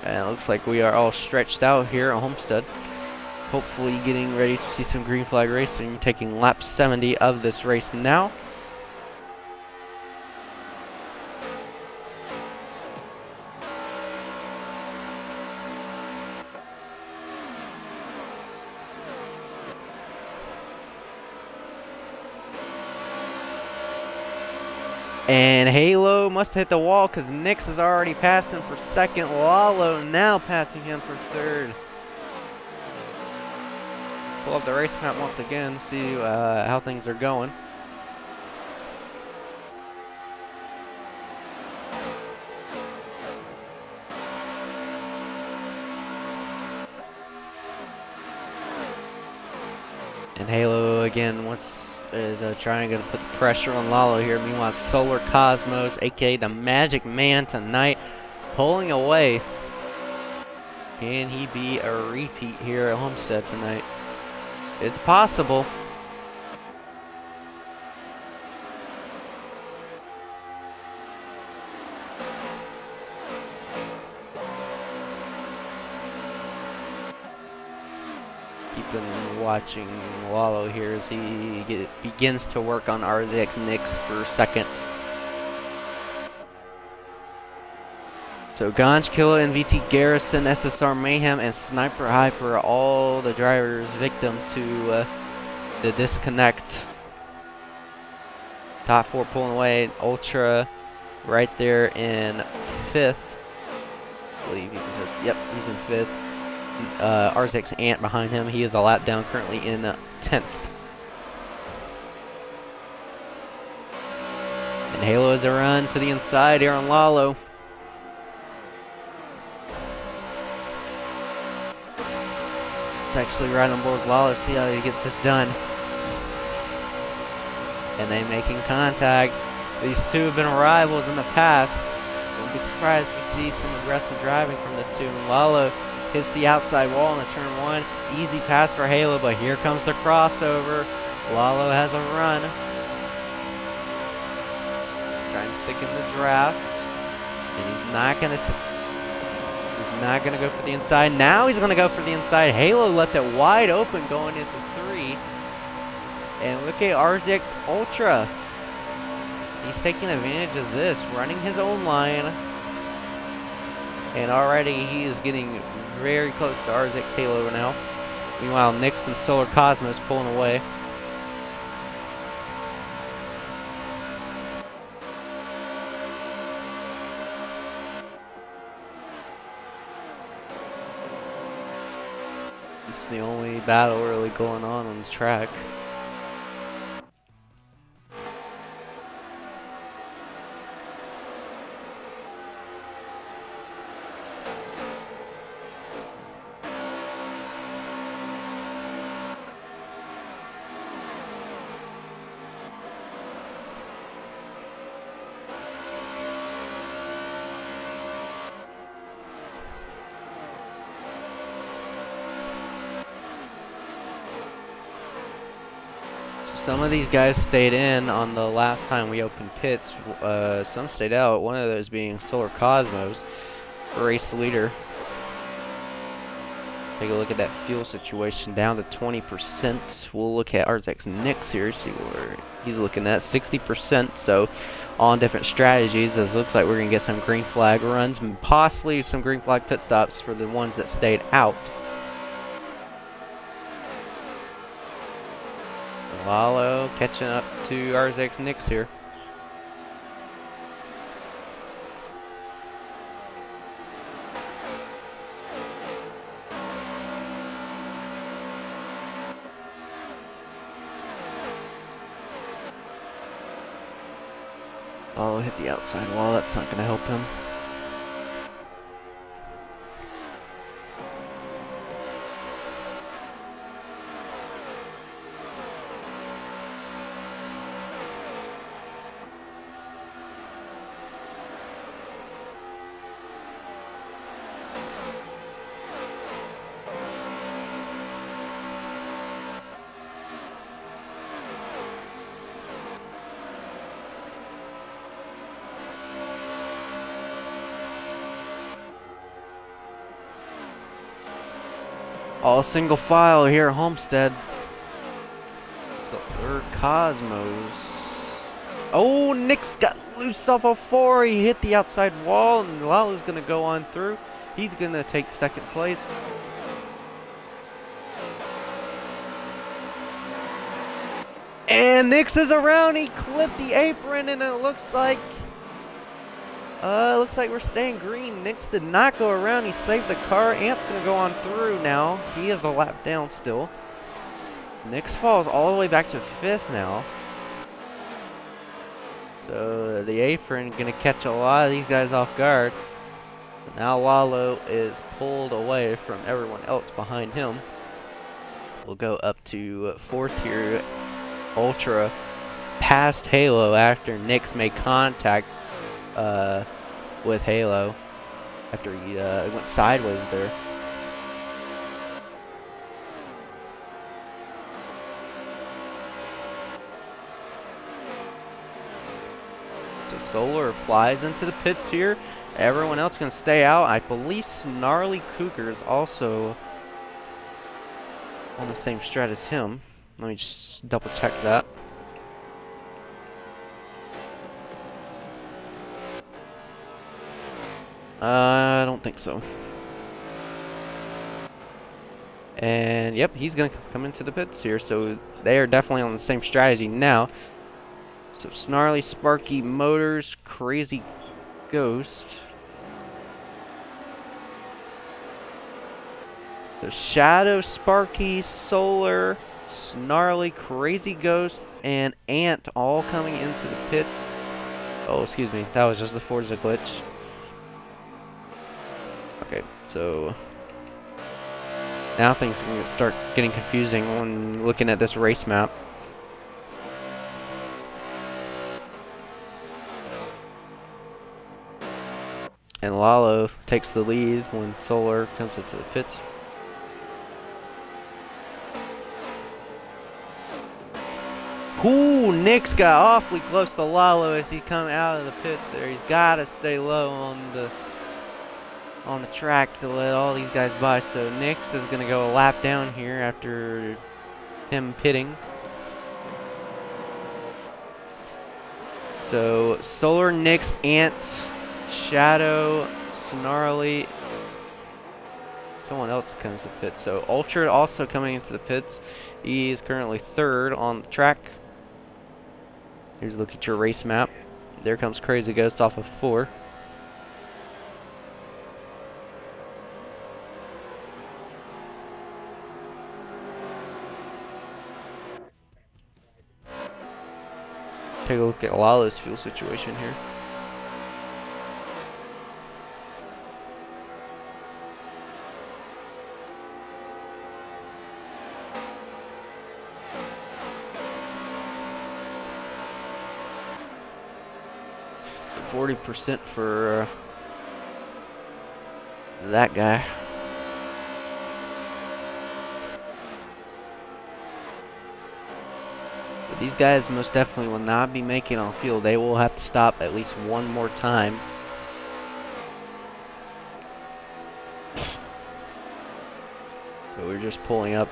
And it looks like we are all stretched out here at Homestead. Hopefully getting ready to see some green flag racing, taking lap 70 of this race now. And Halo must hit the wall because Nix has already passed him for second. Lalo now passing him for third. Pull up the race map once again, see how things are going. And Halo again is trying to put pressure on Lalo here. Meanwhile, Solar Cosmos, aka the Magic Man tonight, pulling away. Can he be a repeat here at Homestead tonight? It's possible. Keep them watching Lalo here as he begins to work on RZX Nix for second. So Ganj Killa, NVT Garrison, SSR Mayhem, and Sniper Hyper are all the drivers victim to the disconnect. Top 4 pulling away. Ultra right there in 5th. I believe he's in 5th. Yep, he's in 5th. RZX Ant behind him. He is a lap down, currently in 10th. And Halo is a run to the inside here on Lalo. It's actually right on board with Lalo. See how he gets this done. And they making contact. These two have been rivals in the past. Don't be surprised if we see some aggressive driving from the two. And Lalo hits the outside wall in the turn 1. Easy pass for Halo, but here comes the crossover. Lalo has a run. Trying to stick in the draft. And he's not gonna go for the inside. Now he's gonna go for the inside. Halo left it wide open going into 3. And look at RZX Ultra. He's taking advantage of this, running his own line. And already he is getting very close to RZX Halo now. Meanwhile, Nix and Solar Cosmos pulling away. This is the only battle really going on this track. some of these guys stayed in on the last time we opened pits. Some stayed out. One of those being Solar Cosmos, race leader. Take a look at that fuel situation, down to 20%. We'll look at RZX Nix here, see where he's looking at. 60%, so on different strategies. As it looks like we're going to get some green flag runs, and possibly some green flag pit stops for the ones that stayed out. Lalo catching up to RZX Nix here. Lalo hit the outside wall, that's not going to help him. All single file here at Homestead. So third Cosmos. Oh, Nick's got loose off of 4. He hit the outside wall, and Lalo's gonna go on through. He's gonna take second place. And Nix is around. He clipped the apron, and it looks like we're staying green. Nix did not go around. He saved the car. Ant's going to go on through now. He is a lap down still. Nix falls all the way back to 5th now. So the apron going to catch a lot of these guys off guard. So now Lalo is pulled away from everyone else behind him. We'll go up to 4th here. Ultra past Halo after Nix made contact with Halo after he went sideways there. So Solar flies into the pits here. Everyone else can stay out. I believe Snarly Cougar is also on the same strat as him. Let me just double check that. I don't think so. And yep, he's gonna come into the pits here, so they are definitely on the same strategy now. So Snarly, Sparky, Motors, Crazy Ghost. So Shadow, Sparky, Solar, Snarly, Crazy Ghost, and Ant all coming into the pits. Oh, excuse me, that was just the Forza glitch. Okay, so now things are going to start getting confusing when looking at this race map. And Lalo takes the lead when Solar comes into the pits. Ooh, Nick's got awfully close to Lalo as he come out of the pits there. He's got to stay low on the track to let all these guys by. So Nix is going to go a lap down here after him pitting. So Solar, Nix, Ant, Shadow, Snarly. Someone else comes to the pits. So Ultra also coming into the pits. He is currently 3rd on the track. Here's a look at your race map. There comes Crazy Ghost off of 4. Take a look at Lalo's fuel situation here. So 40% for that guy. These guys most definitely will not be making on field. They will have to stop at least one more time. So we're just pulling up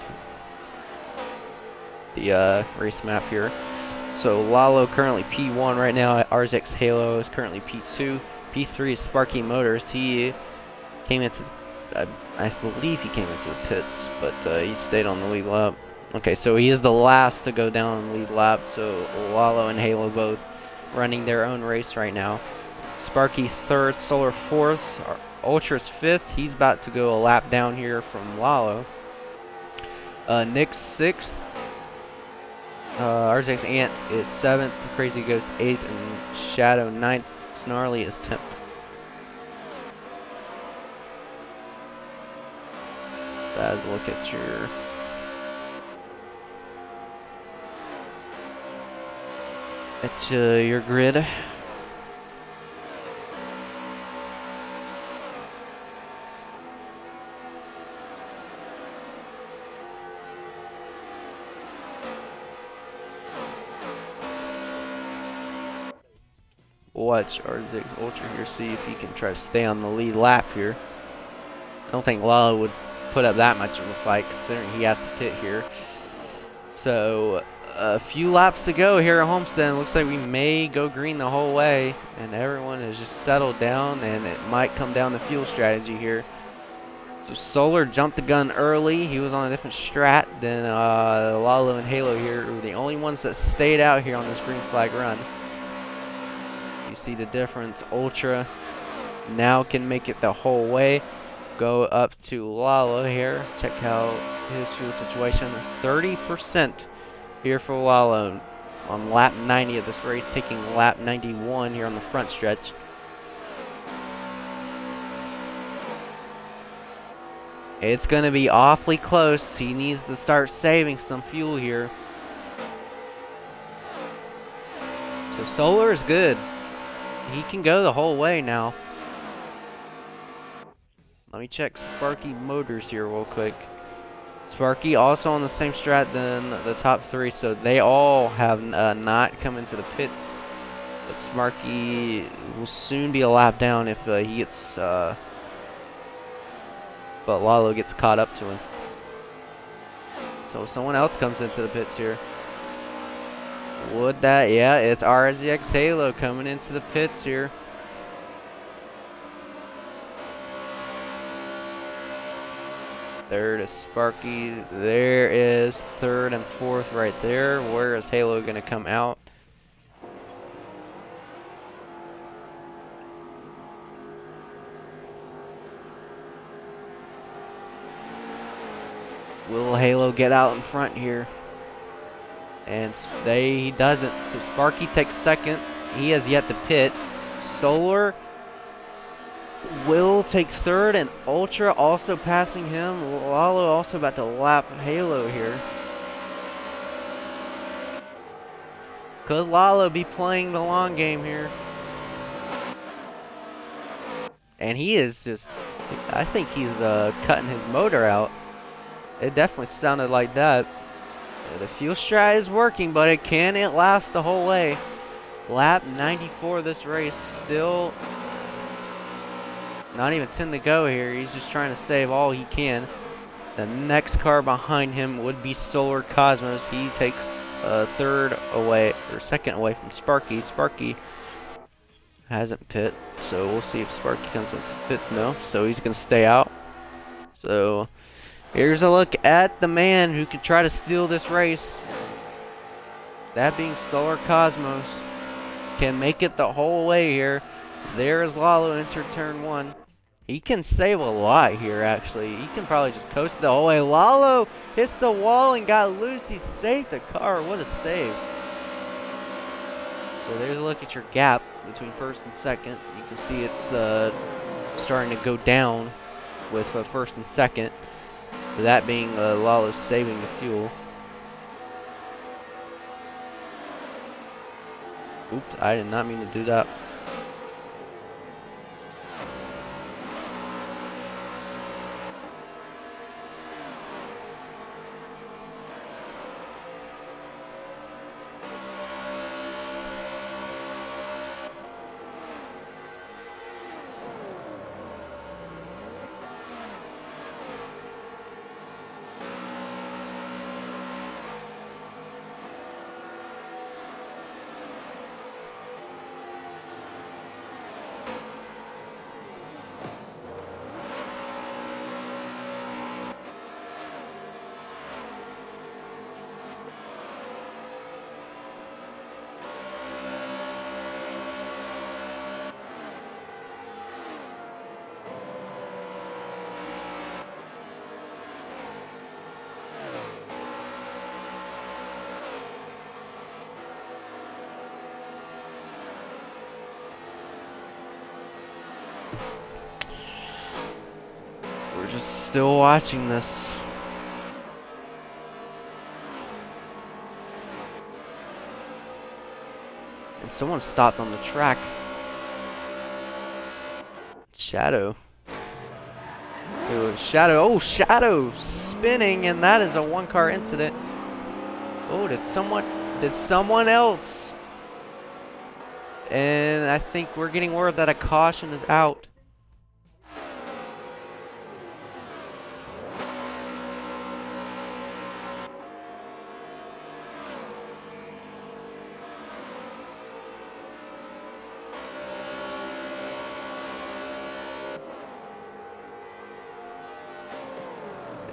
the race map here. So Lalo currently P1 right now. RZX Halo is currently P2. P3 is Sparky Motors. He came into, I believe he came into the pits, but he stayed on the lead lap. Okay, so he is the last to go down on the lead lap. So Lalo and Halo both running their own race right now. Sparky third, Solar fourth, Ultra's fifth. He's about to go a lap down here from Lalo. Nick's sixth. RZX Ant is 7th, Crazy Ghost 8th, and Shadow 9th, Snarly is 10th. As a look at your grid. Watch RZX Ultra here, see if he can try to stay on the lead lap here. I don't think Lalo would put up that much of a fight considering he has to pit here. So a few laps to go here at Homestead. Looks like we may go green the whole way, and everyone has just settled down, and it might come down to fuel strategy here. So Solar jumped the gun early. He was on a different strat than Lalo and Halo here were the only ones that stayed out here on this green flag run. You see the difference. Ultra now can make it the whole way. Go up to Lalo here. Check out his fuel situation. 30% here for Lalo on lap 90 of this race, taking lap 91 here on the front stretch. It's going to be awfully close. He needs to start saving some fuel here. So Solar is good. He can go the whole way now. Let me check Sparky Motors here real quick. Sparky also on the same strat than the top three, so they all have not come into the pits. But Sparky will soon be a lap down if he gets, but Lalo gets caught up to him. So someone else comes into the pits here. Would that? Yeah, it's RZX Halo coming into the pits here. Third is Sparky. There is third and fourth right there. Where is Halo going to come out? Will Halo get out in front here? And he doesn't. So Sparky takes second. He has yet to pit. Solar will take third, and Ultra also passing him. Lalo also about to lap Halo here. Because Lalo be playing the long game here. And he is just, I think he's cutting his motor out. It definitely sounded like that. The fuel strat is working, but it can't last the whole way. Lap 94 of this race, still not even 10 to go here. He's just trying to save all he can. The next car behind him would be Solar Cosmos. He takes third away, or second away from Sparky. Sparky hasn't pit, so we'll see if Sparky comes into the pits. No, so he's going to stay out. So here's a look at the man who could try to steal this race. That being Solar Cosmos. Can make it the whole way here. There is Lalo enter turn one. He can save a lot here, actually. He can probably just coast the whole way. Lalo hits the wall and got loose. He saved the car. What a save. So there's a look at your gap between first and second. You can see it's starting to go down with first and second. That being Lalo saving the fuel. Oops, I did not mean to do that. We're just still watching this. And someone stopped on the track. Shadow. It was Shadow. Oh, Shadow spinning, and that is a one-car incident. Oh, did someone else? And I think we're getting word that a caution is out.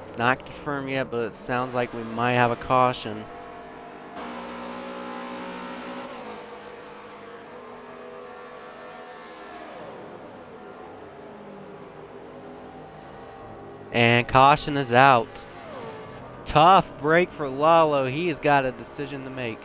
It's not confirmed yet, but it sounds like we might have a caution. And caution is out. Tough break for Lalo. He has got a decision to make.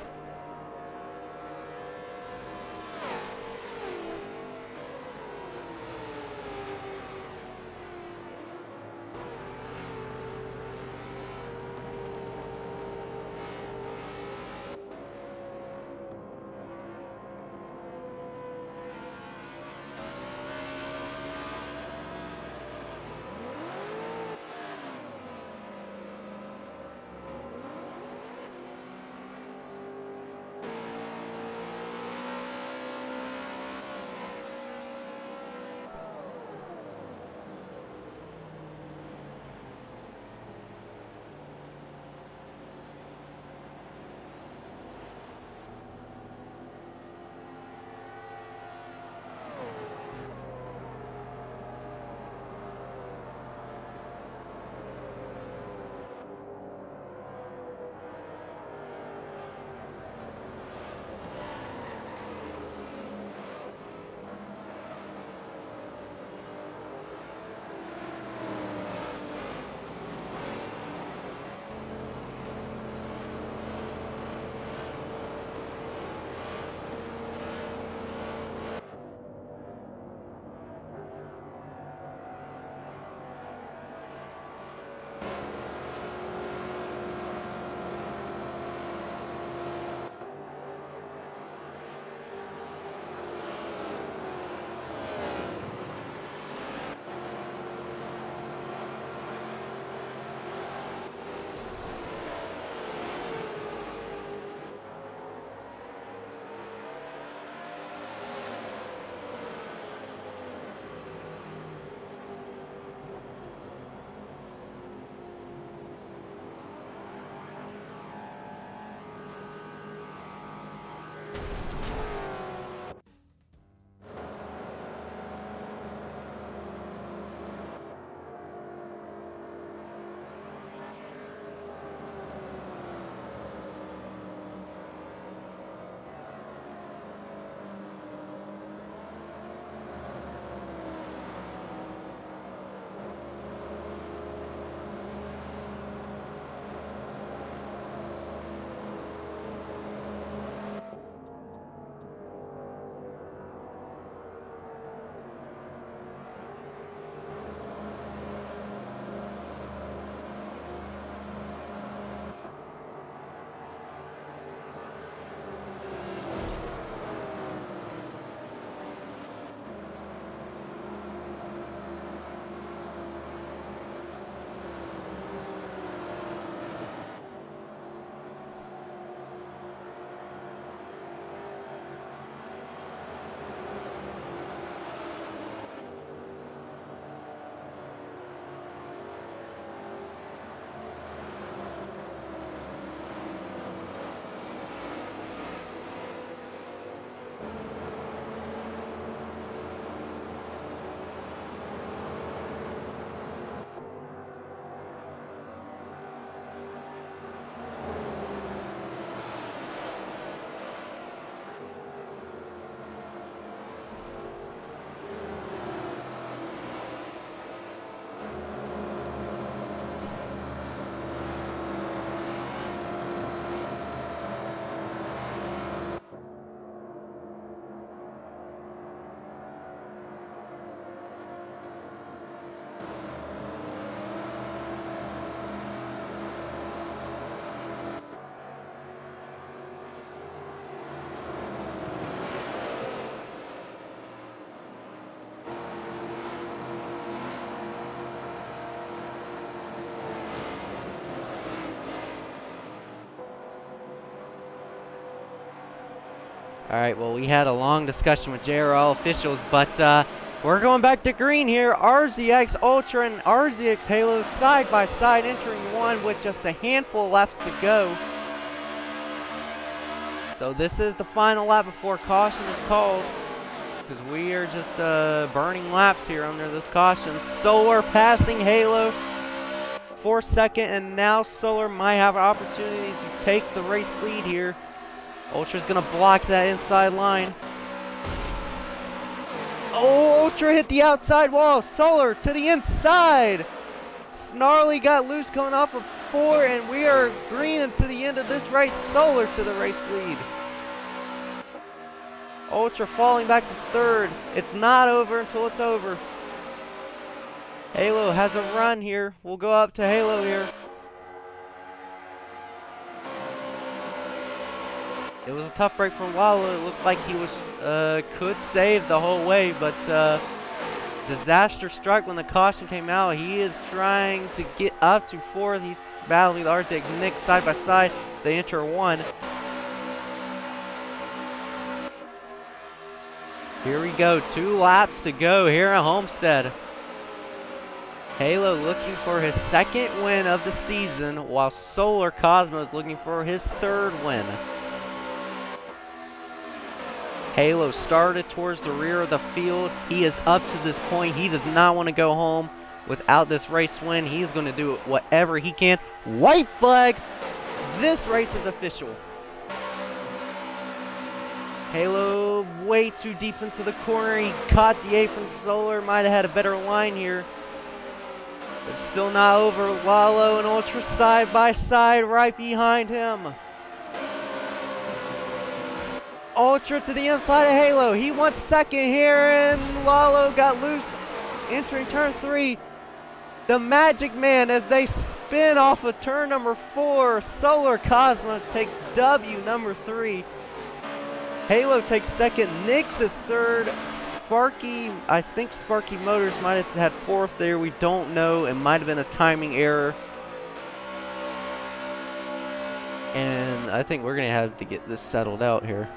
Alright, well, we had a long discussion with JRL officials, but we're going back to green here. RZX Ultra and RZX Halo side by side entering one with just a handful of laps to go. So this is the final lap before caution is called, because we are just burning laps here under this caution. Solar passing Halo for second, and now Solar might have an opportunity to take the race lead here. Ultra's gonna block that inside line. Oh, Ultra hit the outside wall. Solar to the inside. Snarly got loose coming off of 4, and we are green into the end of this race. Solar to the race lead. Ultra falling back to third. It's not over until it's over. Halo has a run here. We'll go up to Halo here. It was a tough break from Lalo. It looked like he was could save the whole way, but disaster struck when the caution came out. He is trying to get up to 4th. He's battling with RZX Nick side by side. They enter 1. Here we go. 2 laps to go here at Homestead. Halo looking for his 2nd win of the season, while Solar Cosmos looking for his 3rd win. Halo started towards the rear of the field. He is up to this point. He does not want to go home without this race win. He's going to do whatever he can. White flag. This race is official. Halo way too deep into the corner. He caught the apron. Solar might have had a better line here. But still not over. Lalo and Ultra side by side right behind him. Ultra to the inside of Halo. He wants 2nd here, and Lalo got loose entering turn 3. The Magic Man as they spin off of turn number 4. Solar Cosmos takes W number 3. Halo takes 2nd. Nyx is 3rd. Sparky, I think Sparky Motors might have had 4th there. We don't know. It might have been a timing error. And I think we're going to have to get this settled out here.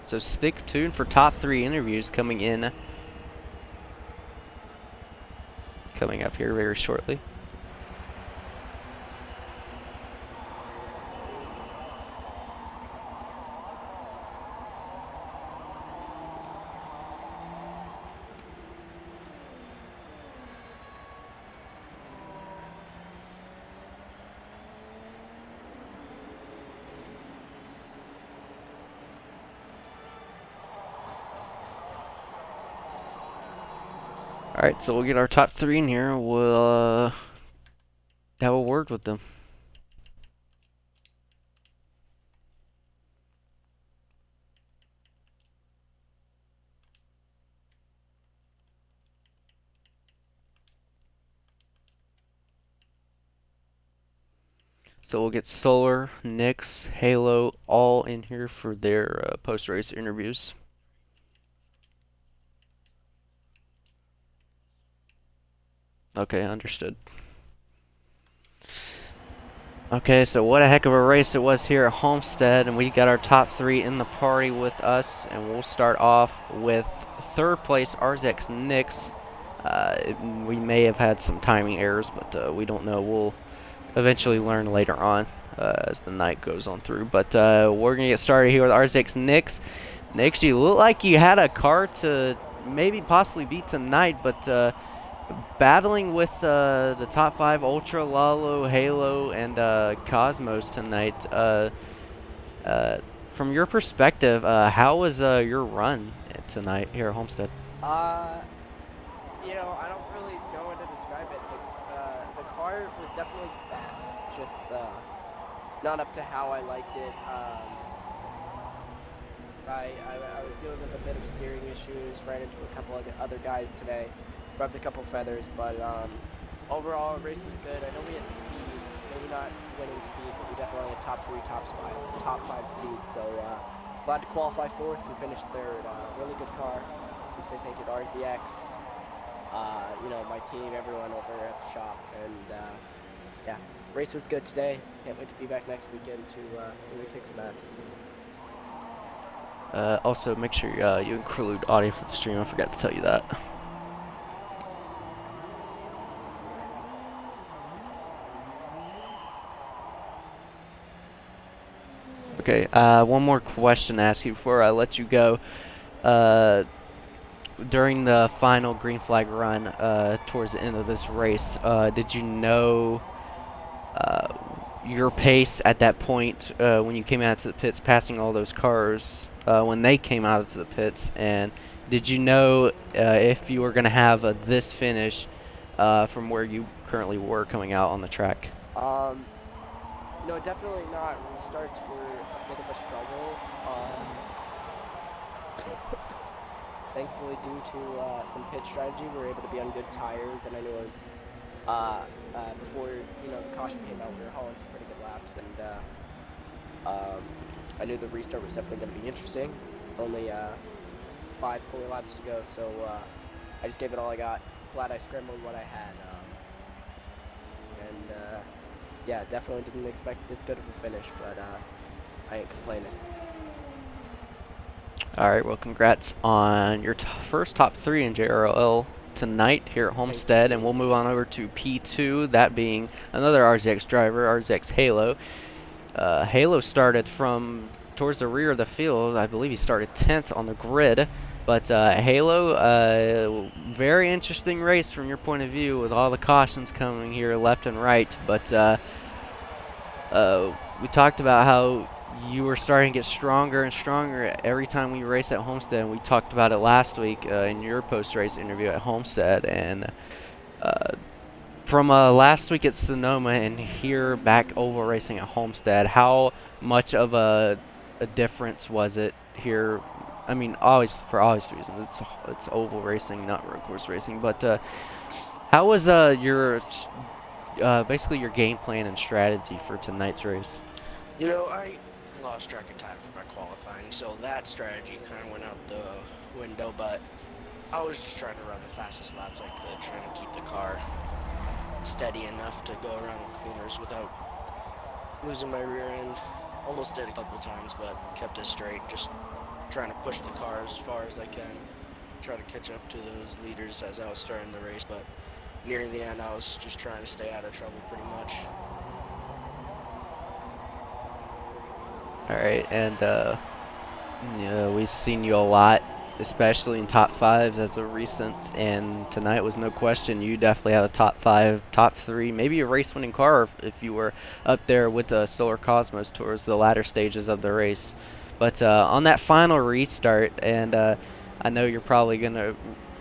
So stick tuned for top 3 interviews coming up here very shortly. Alright, so we'll get our top 3 in here. We'll have a word with them. So we'll get Solar, Nyx, Halo all in here for their post-race interviews. Okay, understood. Okay, so what a heck of a race it was here at Homestead, and we got our top 3 in the party with us, and we'll start off with 3rd place RZX Nix. We may have had some timing errors, but we don't know. We'll eventually learn later on as the night goes on through. But we're going to get started here with RZX Nix. Nix, you look like you had a car to maybe possibly beat tonight, but battling with the top 5 Ultra, Lalo, Halo, and Cosmos tonight. From your perspective, how was your run tonight here at Homestead? You know, I don't really know how to describe it. The car was definitely fast, just not up to how I liked it. I was dealing with a bit of steering issues, ran into a couple of other guys today, rubbed a couple feathers, but overall, the race was good. I know we had speed, maybe not winning speed, but we definitely had top 3, top 5 speed, so glad to qualify 4th and finish 3rd. Really good car. We say thank you to RZX, you know, my team, everyone over at the shop, and yeah, race was good today. Can't wait to be back next weekend to really kick some ass. Also, make sure you include audio for the stream. I forgot to tell you that. Okay, one more question to ask you before I let you go. During the final green flag run towards the end of this race, did you know your pace at that point when you came out to the pits, passing all those cars when they came out to the pits, and did you know if you were going to have this finish from where you currently were coming out on the track? No, definitely not. Restarts were a bit of a struggle. Thankfully, due to some pit strategy, we were able to be on good tires, and I knew it was before the caution came out, we were hauling some pretty good laps, and I knew the restart was definitely going to be interesting. Only 5 full laps to go, so I just gave it all I got. Glad I scrambled what I had, and yeah, definitely didn't expect this good of a finish, but I ain't complaining. All right, well, congrats on your first top 3 in JRL tonight here at Homestead, and we'll move on over to P2, that being another RZX driver, RZX Halo. Halo started from towards the rear of the field. I believe he started 10th on the grid. But Halo, very interesting race from your point of view with all the cautions coming here left and right. But we talked about how you were starting to get stronger and stronger every time we race at Homestead. And we talked about it last week in your post-race interview at Homestead. And from last week at Sonoma and here back oval racing at Homestead, how much of a difference was it here? I mean, always for obvious reasons, it's oval racing, not road course racing. But how was your basically your game plan and strategy for tonight's race? You know, I lost track of time for my qualifying, so that strategy kind of went out the window, but I was just trying to run the fastest laps I could, trying to keep the car steady enough to go around the corners without losing my rear end. Almost did a couple times, but kept it straight, just trying to push the car as far as I can, try to catch up to those leaders as I was starting the race, but nearing the end I was just trying to stay out of trouble pretty much. All right, and we've seen you a lot, especially in top 5s as of recent, and tonight was no question. You definitely had a top 5, top 3, maybe a race-winning car if you were up there with the Solar Cosmos towards the latter stages of the race. But on that final restart, and I know you're probably going to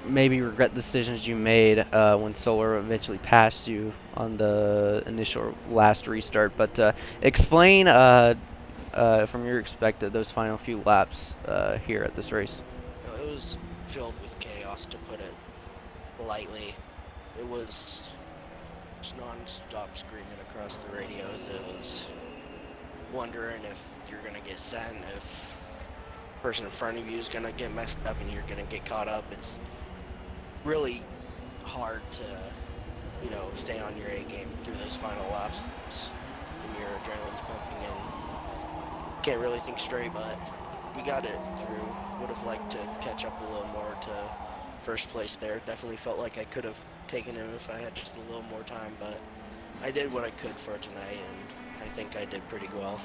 maybe regret the decisions you made when Solar eventually passed you on the initial last restart, but explain from your perspective those final few laps here at this race. It was filled with chaos, to put it lightly. It was just non-stop screaming across the radios. It was wondering if you're going to get sent, if the person in front of you is going to get messed up and you're going to get caught up. It's really hard to, stay on your A game through those final laps. and your adrenaline's pumping and can't really think straight, but we got it through. Would have liked to catch up a little more to first place there. Definitely felt like I could have taken him if I had just a little more time, but I did what I could for tonight, and I think I did pretty well.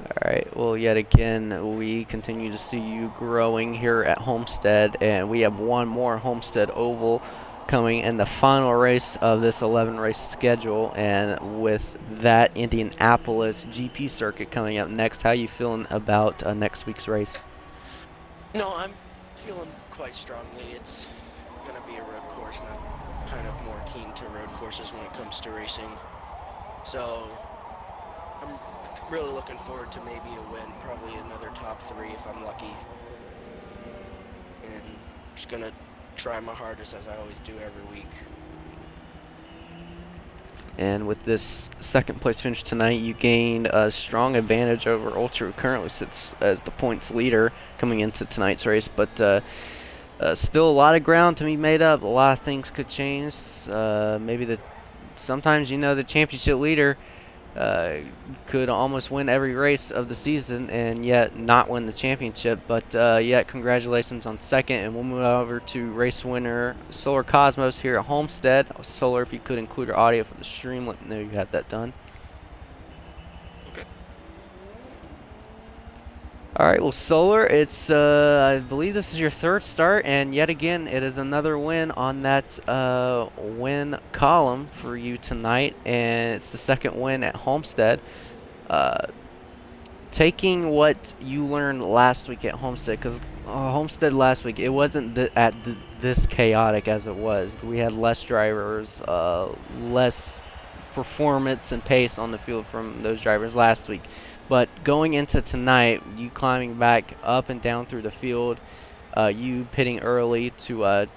All right, well, yet again, we continue to see you growing here at Homestead, and we have one more Homestead Oval coming in the final race of this 11-race schedule, and with that Indianapolis GP circuit coming up next, how you feeling about next week's race? No, I'm feeling quite strongly. It's going to be a road course, and I'm kind of more keen to road courses when it comes to racing. So I'm really looking forward to maybe a win, probably another top 3 if I'm lucky. And just going to try my hardest as I always do every week. And with this second place finish tonight, you gained a strong advantage over Ultra, who currently sits as the points leader coming into tonight's race. But still a lot of ground to be made up. A lot of things could change. Sometimes, the championship leader could almost win every race of the season and yet not win the championship. But yet, congratulations on second, and we'll move over to race winner Solar Cosmos here at Homestead. Solar, if you could include your audio for the stream, let me know you had that done. Okay. All right, well, Solar, it's I believe this is your third start, and yet again, it is another win on that win column for you tonight, and it's the second win at Homestead. Taking what you learned last week at Homestead, because Homestead last week, it wasn't this chaotic as it was. We had less drivers, less performance and pace on the field from those drivers last week. But going into tonight, you climbing back up and down through the field, you pitting early to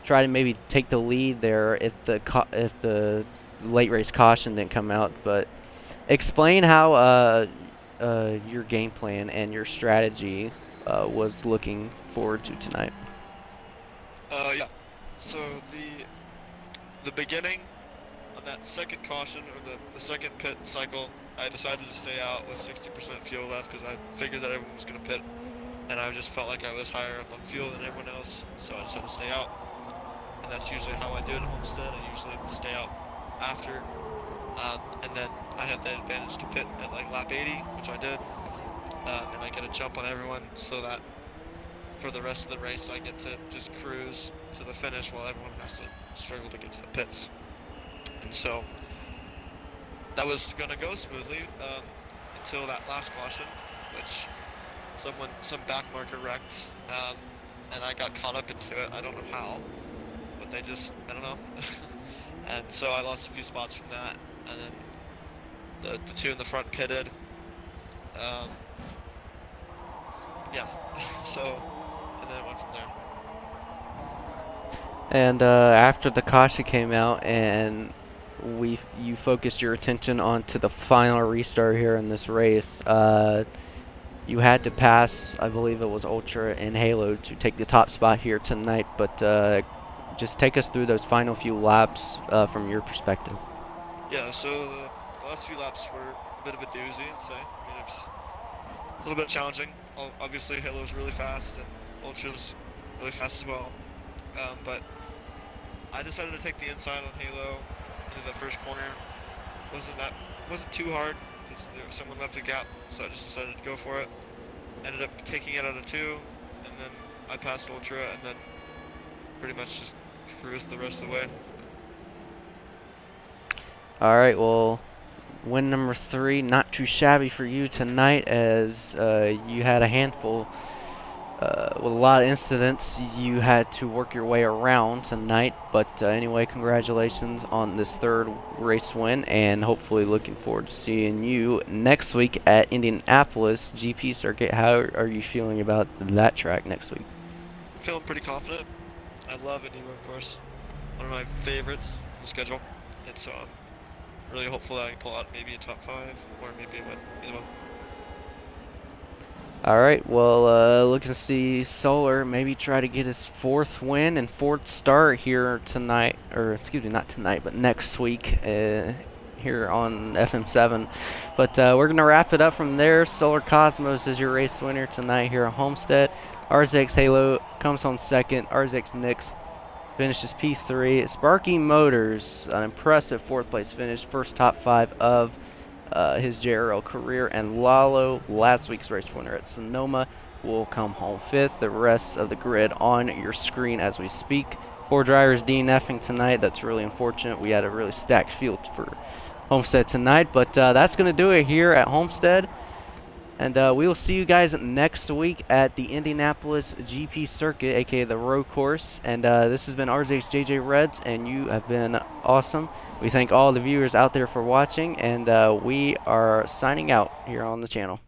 try to maybe take the lead there if the late race caution didn't come out. But explain how your game plan and your strategy was looking forward to tonight. Yeah. So the beginning on that second caution, or the second pit cycle, I decided to stay out with 60% fuel left because I figured that everyone was going to pit, and I just felt like I was higher up on fuel than everyone else, so I decided to stay out. And that's usually how I do it at Homestead. I usually stay out after, and then I had the advantage to pit at like lap 80, which I did, and I get a jump on everyone so that for the rest of the race I get to just cruise to the finish while everyone has to struggle to get to the pits. And so that was going to go smoothly until that last caution, which some back marker wrecked, and I got caught up into it. I don't know how, but I don't know. And so I lost a few spots from that, and then the two in the front pitted. Yeah, so, and then it went from there. And after the caution came out and you focused your attention onto the final restart here in this race, you had to pass, I believe it was Ultra and Halo, to take the top spot here tonight. But just take us through those final few laps from your perspective. Yeah, so the last few laps were a bit of a doozy, I'd say. I mean, it's a little bit challenging. Obviously, Halo's really fast, and Ultra's really fast as well. But I decided to take the inside on Halo into the first corner. Wasn't too hard because someone left a gap, so I just decided to go for it. Ended up taking it out of 2, and then I passed Ultra, and then pretty much just cruised the rest of the way. All right, well, win number 3, not too shabby for you tonight, as you had a handful. With a lot of incidents, you had to work your way around tonight. But anyway, congratulations on this third race win, and hopefully looking forward to seeing you next week at Indianapolis GP circuit. How are you feeling about that track next week? Feeling pretty confident. I love Indy Road Course. One of my favorites on the schedule. And so I'm really hopeful that I can pull out maybe a top 5 or maybe a win, either one. All right, well, looking to see Solar maybe try to get his 4th win and 4th start here tonight, or excuse me, not tonight, but next week here on FM7. But we're going to wrap it up from there. Solar Cosmos is your race winner tonight here at Homestead. RZX Halo comes home second. RZX Nix finishes P3. Sparky Motors, an impressive 4th place finish, first top 5 of his JRL career. And Lalo, last week's race winner at Sonoma, will come home 5th. The rest of the grid on your screen as we speak. 4 drivers DNFing tonight. That's really unfortunate. We had a really stacked field for Homestead tonight. But that's going to do it here at Homestead. And we will see you guys next week at the Indianapolis GP Circuit, aka the road course. And this has been RZX JJ Reds, and you have been awesome. We thank all the viewers out there for watching, and we are signing out here on the channel.